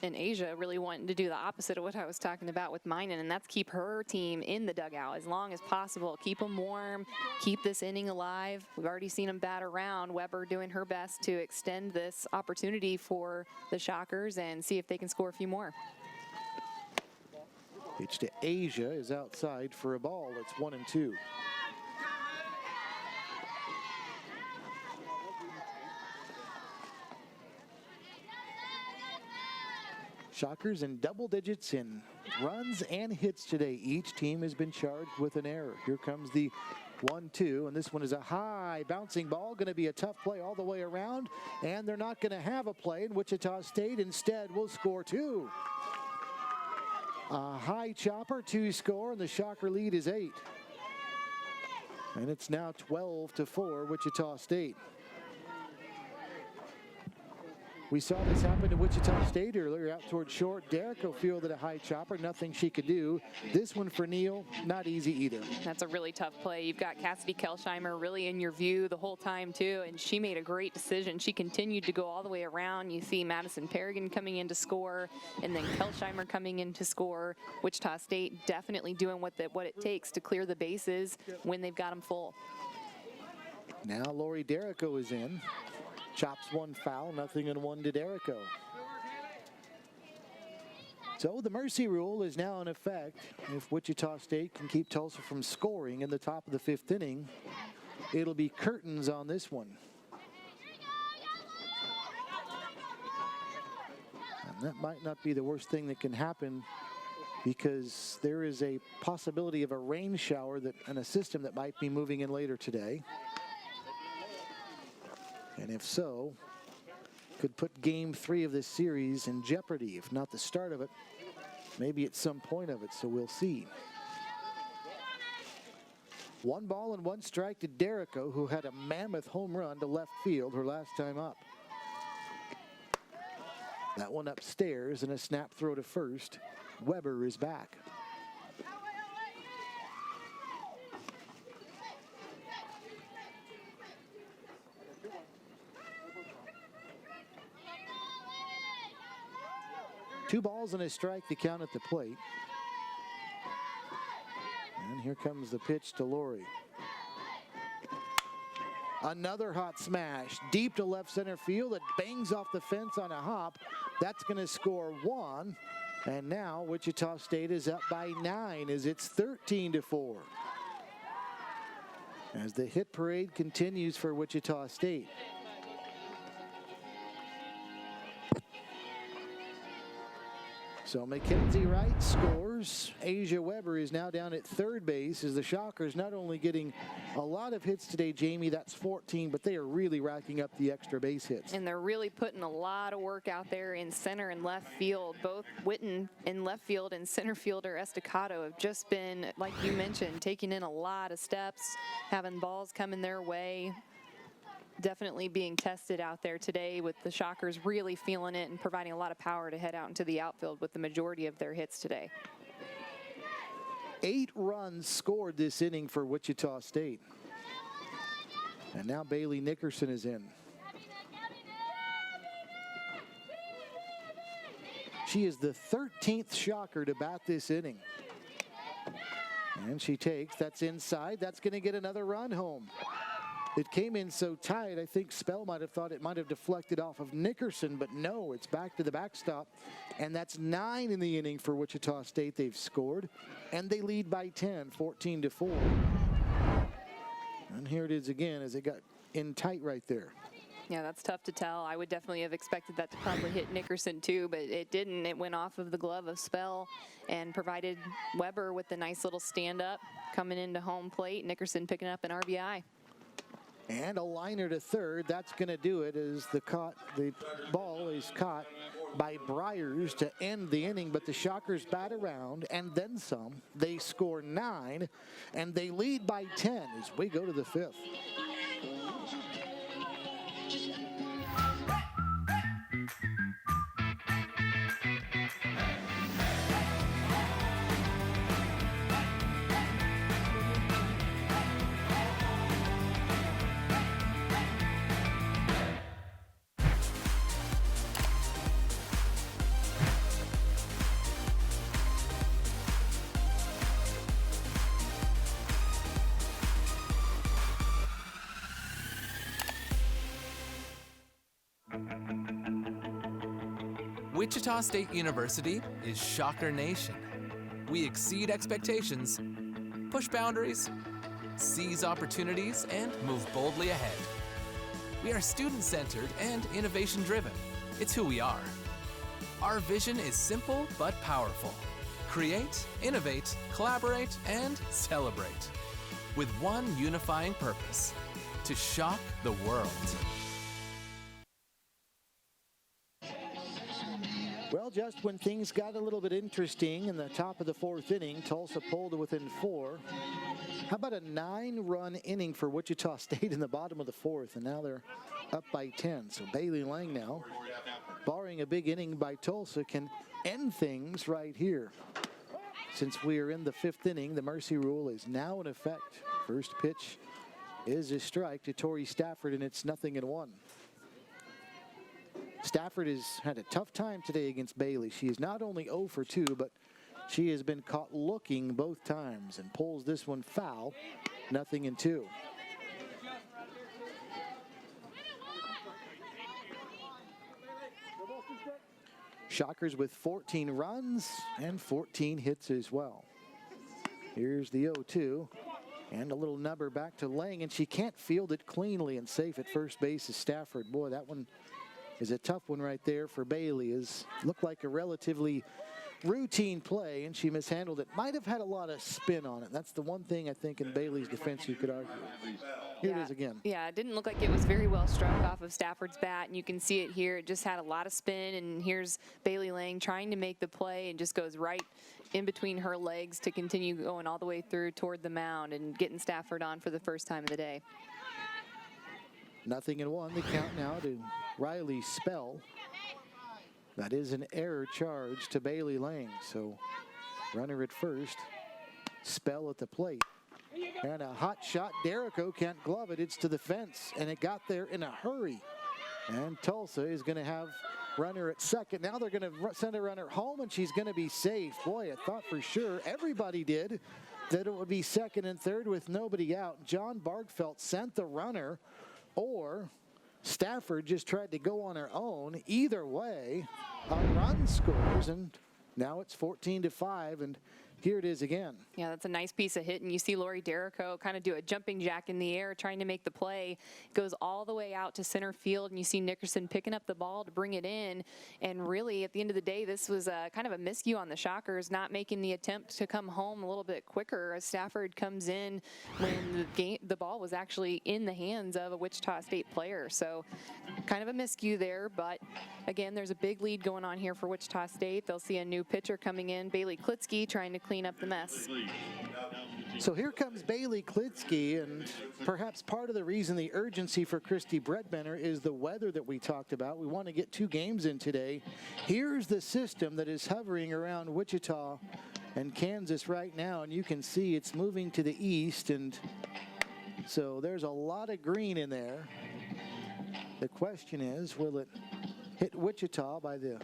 And Asia really wanting to do the opposite of what I was talking about with Minen, and that's keep her team in the dugout as long as possible. Keep them warm, keep this inning alive. We've already seen them bat around. Weber doing her best to extend this opportunity for the Shockers and see if they can score a few more. Pitch to Asia is outside for a ball. It's 1-2. Shockers in double digits in runs and hits today. Each team has been charged with an error. Here comes the 1-2, and this one is a high bouncing ball. Going to be a tough play all the way around, and they're not going to have a play, and Wichita State instead will score 2. A high chopper, 2 score, and the Shocker lead is 8. And it's now 12-4 Wichita State. We saw this happen to Wichita State earlier out toward short. Derrico fielded a high chopper, nothing she could do. This one for Neal, not easy either. That's a really tough play. You've got Cassidy Kelsheimer really in your view the whole time too, and she made a great decision. She continued to go all the way around. You see Madison Perrigan coming in to score, and then Kelsheimer coming in to score. Wichita State definitely doing what it takes to clear the bases when they've got them full. Now Lori Derrico is in. Chops one foul, 0-1 to Derrico. So the mercy rule is now in effect. If Wichita State can keep Tulsa from scoring in the top of the 5th inning, it'll be curtains on this one. And that might not be the worst thing that can happen, because there is a possibility of a rain shower and a system that might be moving in later today. And if so, could put game 3 of this series in jeopardy, if not the start of it, maybe at some point of it, so we'll see. 1 ball and 1 strike to Derrico, who had a mammoth home run to left field her last time up. That one upstairs and a snap throw to first. Weber is back. Two balls and a strike to count at the plate. And here comes the pitch to Lori. Another hot smash deep to left center field. It bangs off the fence on a hop. That's going to score 1. And now Wichita State is up by 9 as it's 13-4. As the hit parade continues for Wichita State. So Mackenzie Wright scores. Asia Weber is now down at third base as the Shockers not only getting a lot of hits today, Jamie, that's 14, but they are really racking up the extra base hits. And they're really putting a lot of work out there in center and left field. Both Witten in left field and center fielder Estacado have just been, like you mentioned, taking in a lot of steps, having balls coming their way. Definitely being tested out there today with the Shockers really feeling it and providing a lot of power to head out into the outfield with the majority of their hits today. 8 runs scored this inning for Wichita State. And now Bailey Nickerson is in. She is the 13th shocker to bat this inning. And she takes, that's inside, that's going to get another run home. It came in so tight, I think Spell might have thought it might have deflected off of Nickerson, but no, it's back to the backstop. And that's 9 in the inning for Wichita State. They've scored, and they lead by 10, 14-4. And here it is again as it got in tight right there. Yeah, that's tough to tell. I would definitely have expected that to probably hit Nickerson too, but it didn't. It went off of the glove of Spell and provided Weber with the nice little stand-up coming into home plate. Nickerson picking up an RBI. And a liner to third. That's going to do it as the ball is caught by Bryers to end the inning, but the Shockers bat around and then some. They score 9, and they lead by 10 as we go to the 5th. Wichita State University is Shocker Nation. We exceed expectations, push boundaries, seize opportunities, and move boldly ahead. We are student-centered and innovation-driven. It's who we are. Our vision is simple but powerful. Create, innovate, collaborate, and celebrate. With one unifying purpose: to shock the world. Well, just when things got a little bit interesting in the top of the 4th inning, Tulsa pulled to within 4. How about a 9-run inning for Wichita State in the bottom of the 4th, and now they're up by 10. So Bailey Lang now, barring a big inning by Tulsa, can end things right here. Since we are in the 5th inning, the mercy rule is now in effect. First pitch is a strike to Tori Stafford, and it's 0-1. Stafford has had a tough time today against Bailey. She is not only 0 for 2, but she has been caught looking both times and pulls this one foul, 0-2. Shockers with 14 runs and 14 hits as well. Here's the 0-2. And a little number back to Lang, and she can't field it cleanly and safe at first base as Stafford. Boy, that one is a tough one right there for Bailey. It looked like a relatively routine play, and she mishandled it. Might have had a lot of spin on it. That's the one thing I think in Bailey's defense you could argue. Here it is again. Yeah, it didn't look like it was very well struck off of Stafford's bat, and you can see it here. It just had a lot of spin, and here's Bailey Lang trying to make the play and just goes right in between her legs to continue going all the way through toward the mound and getting Stafford on for the first time of the day. 0-1. The count now to Riley Spell. That is an error charge to Bailey Lang. So runner at first, Spell at the plate. And a hot shot. Derrico can't glove it. It's to the fence, and it got there in a hurry. And Tulsa is going to have runner at second. Now they're going to send a runner home, and she's going to be safe. Boy, I thought for sure, everybody did, that it would be second and third with nobody out. John Bargfeld sent the runner, or Stafford just tried to go on her own. Either way, a run scores, and now it's 14-5, and here it is again. Yeah, that's a nice piece of hit, and you see Lori Derrico kind of do a jumping jack in the air trying to make the play. Goes all the way out to center field, and you see Nickerson picking up the ball to bring it in. And really, at the end of the day, this was kind of a miscue on the Shockers, not making the attempt to come home a little bit quicker as Stafford comes in when the ball was actually in the hands of a Wichita State player. So kind of a miscue there, but again, there's a big lead going on here for Wichita State. They'll see a new pitcher coming in, Bailey Klitsky, trying to clean up the mess. So here comes Bailey Klitsky, and perhaps part of the reason the urgency for Christy Bredbenner is the weather that we talked about. We want to get 2 games in today. Here's the system that is hovering around Wichita and Kansas right now, and you can see it's moving to the east, and so there's a lot of green in there. The question is, will it hit Wichita by the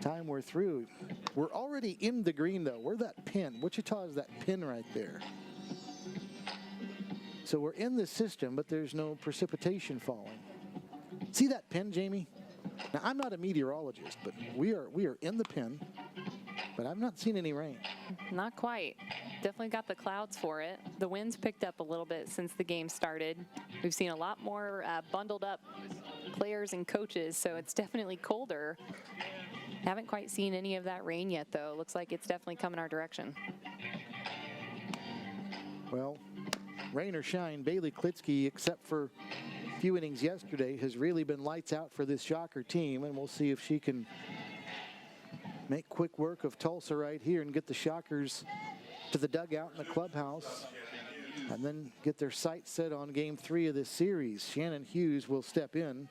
time we're through? We're already in the green, though. We're that pin. Wichita is that pin right there. So we're in the system, but there's no precipitation falling. See that pin, Jamie? Now, I'm not a meteorologist, but we are in the pin, but I've not seen any rain. Not quite. Definitely got the clouds for it. The wind's picked up a little bit since the game started. We've seen a lot more bundled up players and coaches, so it's definitely colder. Haven't quite seen any of that rain yet, though. Looks like it's definitely coming our direction. Well, rain or shine, Bailey Klitsky, except for a few innings yesterday, has really been lights out for this Shocker team, and we'll see if she can make quick work of Tulsa right here and get the Shockers to the dugout in the clubhouse, and then get their sights set on Game 3 of this series. Shannon Hughes will step in.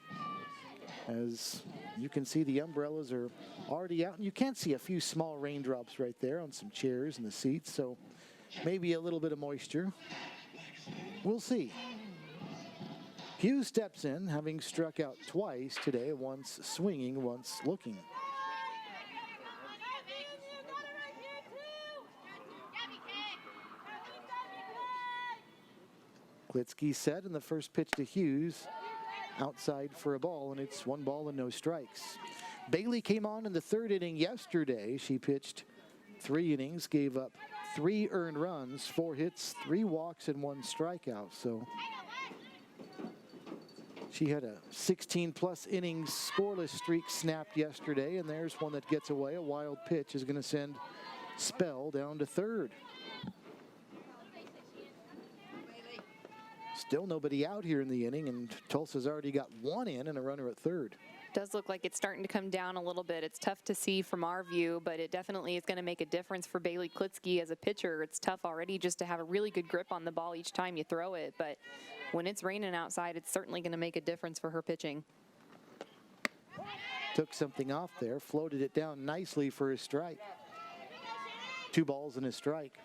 As you can see, the umbrellas are already out, and you can see a few small raindrops right there on some chairs and the seats, so maybe a little bit of moisture. We'll see. Hughes steps in, having struck out twice today, once swinging, once looking. Klitsky set, and the first pitch to Hughes outside for a ball, and it's 1 ball and no strikes. Bailey came on in the 3rd inning yesterday. She pitched 3 innings, gave up 3 earned runs, 4 hits, 3 walks, and 1 strikeout. So she had a 16-plus innings scoreless streak snapped yesterday, and there's one that gets away. A wild pitch is going to send Spell down to 3rd. Still nobody out here in the inning, and Tulsa's already got 1 in and a runner at 3rd. Does look like it's starting to come down a little bit. It's tough to see from our view, but it definitely is going to make a difference for Bailey Klitsky as a pitcher. It's tough already just to have a really good grip on the ball each time you throw it, but when it's raining outside, it's certainly going to make a difference for her pitching. Took something off there, floated it down nicely for a strike. 2 balls and a strike.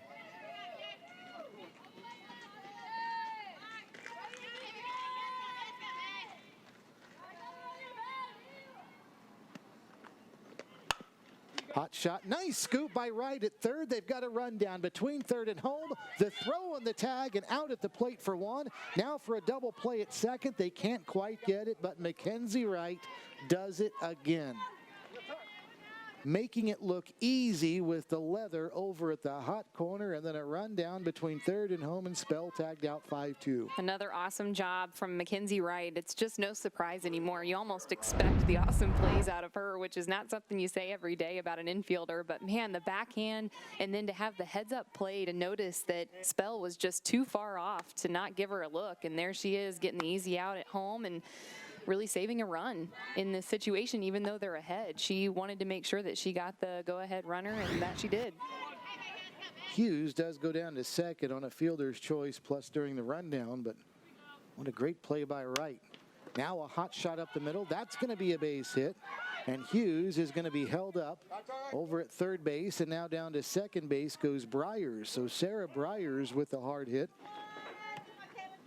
Hot shot, nice scoop by Wright at 3rd. They've got a run down between 3rd and home. The throw on the tag and out at the plate for 1. Now for a double play at 2nd. They can't quite get it, but Mackenzie Wright does it again, making it look easy with the leather over at the hot corner, and then a run down between 3rd and home, and Spell tagged out 5-2. Another awesome job from Mackenzie Wright. It's just no surprise anymore. You almost expect the awesome plays out of her, which is not something you say every day about an infielder, but man, the backhand, and then to have the heads up play to notice that Spell was just too far off to not give her a look, and there she is getting the easy out at home and really saving a run in this situation. Even though they're ahead, she wanted to make sure that she got the go-ahead runner, and that she did. Hughes does go down to 2nd on a fielder's choice plus during the rundown, but what a great play by Wright. Now a hot shot up the middle. That's going to be a base hit, and Hughes is going to be held up over at 3rd base, and now down to 2nd base goes Bryers. So Sarah Bryers with the hard hit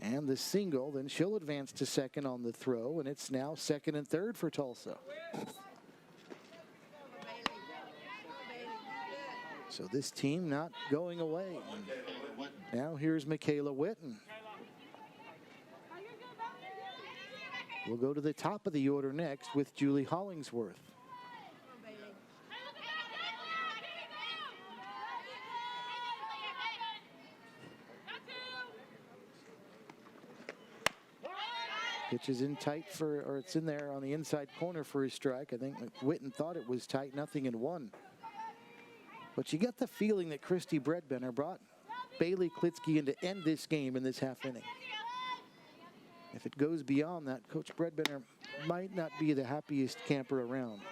and the single, then she'll advance to 2nd on the throw, and it's now 2nd and 3rd for Tulsa. So this team not going away. Now here's Michaela Witten. We'll go to the top of the order next with Julie Hollingsworth. Pitch is in tight or it's in there on the inside corner for a strike. I think Witten thought it was tight, 0-1. But you get the feeling that Christy Bredbender brought Bailey Klitsky in to end this game in this half inning. If it goes beyond that, Coach Bredbender might not be the happiest camper around.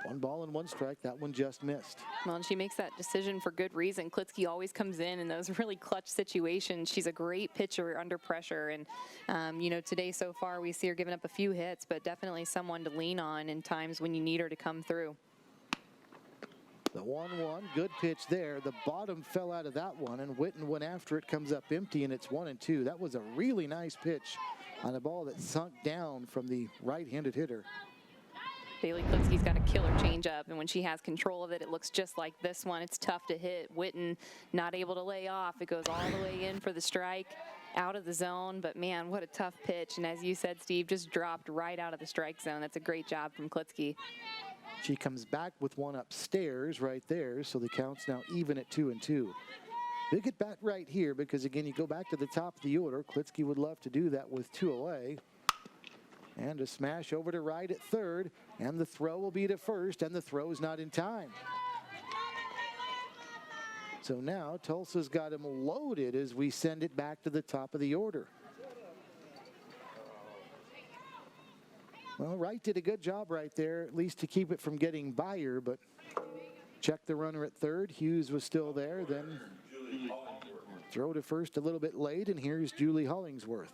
1 ball and 1 strike. That one just missed. Well, and she makes that decision for good reason. Klitsky always comes in those really clutch situations. She's a great pitcher under pressure. And, you know, today so far we see her giving up a few hits, but definitely someone to lean on in times when you need her to come through. The 1-1, good pitch there. The bottom fell out of that one, and Witten went after it, comes up empty, and it's 1-2. That was a really nice pitch on a ball that sunk down from the right-handed hitter. Bailey Klitzky's got a killer changeup, and when she has control of it, it looks just like this one. It's tough to hit. Witten not able to lay off. It goes all the way in for the strike, out of the zone, but man, what a tough pitch. And as you said, Steve, just dropped right out of the strike zone. That's a great job from Klitzky. She comes back with one upstairs right there, so the count's now even at 2-2. Big at bat right here because, again, you go back to the top of the order. Klitzky would love to do that with 2 away. And a smash over to right at third, and the throw will be to first, and the throw is not in time. So now Tulsa's got him loaded as we send it back to the top of the order. Well, Wright did a good job right there, at least to keep it from getting by her, but check the runner at third. Hughes was still there, then throw to first a little bit late, and here's Julie Hollingsworth.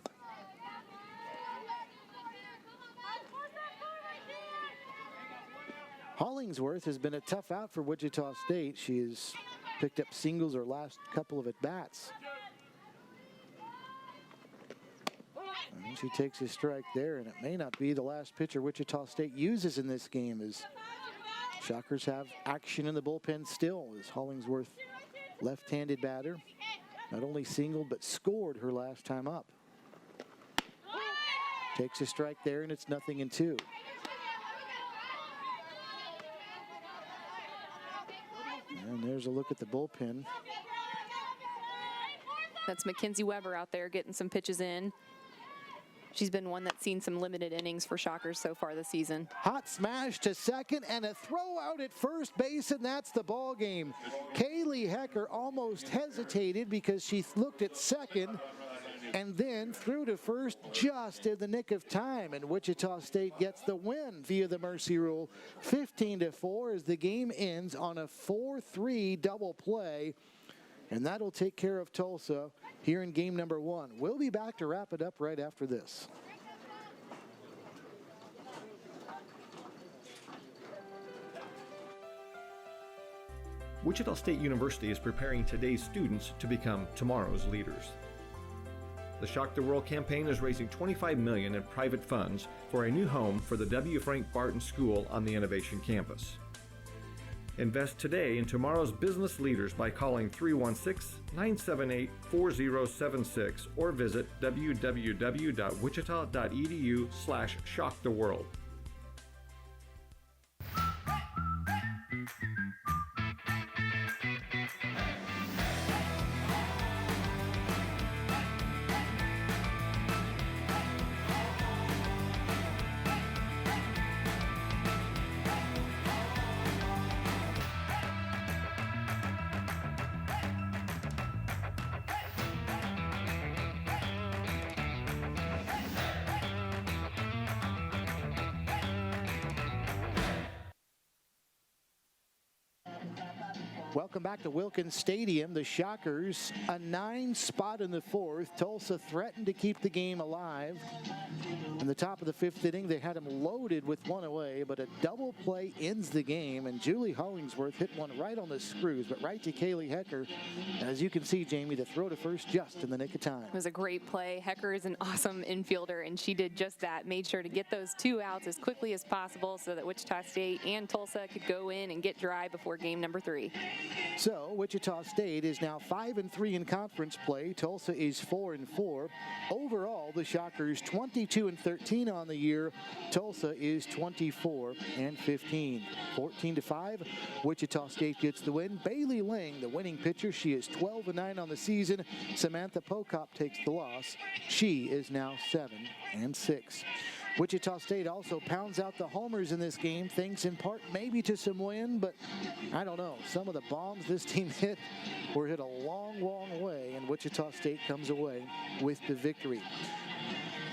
Hollingsworth has been a tough out for Wichita State. She has picked up singles her last couple of at-bats. And she takes a strike there, and it may not be the last pitcher Wichita State uses in this game, as Shockers have action in the bullpen still, as Hollingsworth, left-handed batter, not only singled but scored her last time up. Takes a strike there, and it's 0-2. And there's a look at the bullpen. That's Mackenzie Weber out there getting some pitches in. She's been one that's seen some limited innings for Shockers so far this season. Hot smash to second and a throw out at first base, and that's the ball game. Kaylee Hecker almost hesitated because she looked at second and then threw to first just in the nick of time, and Wichita State gets the win via the mercy rule. 15-4 as the game ends on a 4-3 double play. And that'll take care of Tulsa here in game number 1. We'll be back to wrap it up right after this. Wichita State University is preparing today's students to become tomorrow's leaders. The Shock the World campaign is raising $25 million in private funds for a new home for the W. Frank Barton School on the Innovation Campus. Invest today in tomorrow's business leaders by calling 316-978-4076 or visit www.wichita.edu/shocktheworld. Welcome back to Wilkins Stadium. The Shockers, a 9 spot in the 4th. Tulsa threatened to keep the game alive. In the top of the 5th inning, they had him loaded with 1 away, but a double play ends the game, and Julie Hollingsworth hit one right on the screws, but right to Kaylee Hecker. As you can see, Jamie, the throw to first just in the nick of time. It was a great play. Hecker is an awesome infielder, and she did just that. Made sure to get those 2 outs as quickly as possible so that Wichita State and Tulsa could go in and get dry before game number 3. So Wichita State is now 5-3 in conference play. Tulsa is 4-4. Overall, the Shockers 22-13 on the year. Tulsa is 24-15. 14-5. Wichita State gets the win. Bailey Ling, the winning pitcher, she is 12-9 on the season. Samantha Pokop takes the loss. She is now 7-6. Wichita State also pounds out the homers in this game, thanks in part maybe to some wind, but I don't know. Some of the bombs this team hit were hit a long, long way, and Wichita State comes away with the victory.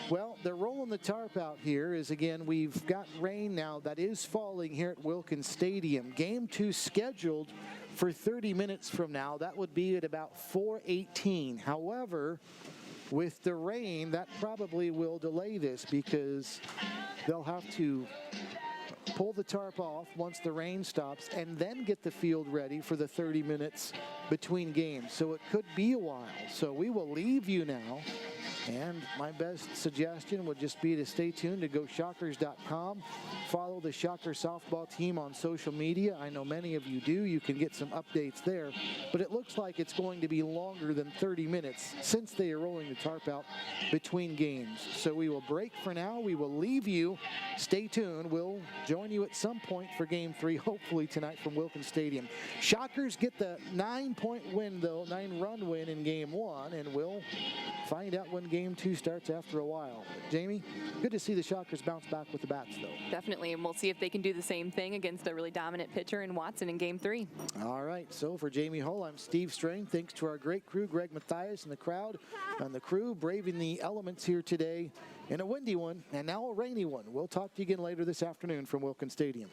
Well, they're rolling the tarp out here as, again, we've got rain now that is falling here at Wilkins Stadium. Game 2 scheduled for 30 minutes from now. That would be at about 4:18. However, with the rain, that probably will delay this because they'll have to pull the tarp off once the rain stops, and then get the field ready for the 30 minutes between games. So it could be a while. So we will leave you now. And my best suggestion would just be to stay tuned to GoShockers.com. Follow the Shocker softball team on social media. I know many of you do. You can get some updates there. But it looks like it's going to be longer than 30 minutes since they are rolling the tarp out between games. So we will break for now. We will leave you. Stay tuned. We'll join you at some point for Game 3, hopefully tonight from Wilkins Stadium. Shockers get the 9-point win, though, 9-run win in Game 1, and we'll find out when Game 2 starts after a while. Jamie, good to see the Shockers bounce back with the bats, though. Definitely, and we'll see if they can do the same thing against a really dominant pitcher in Watson in Game 3. All right, so for Jamie Hull, I'm Steve Strain. Thanks to our great crew, Greg Mathias and the crowd, and the crew braving the elements here today in a windy one and now a rainy one. We'll talk to you again later this afternoon from Wilkins Stadium.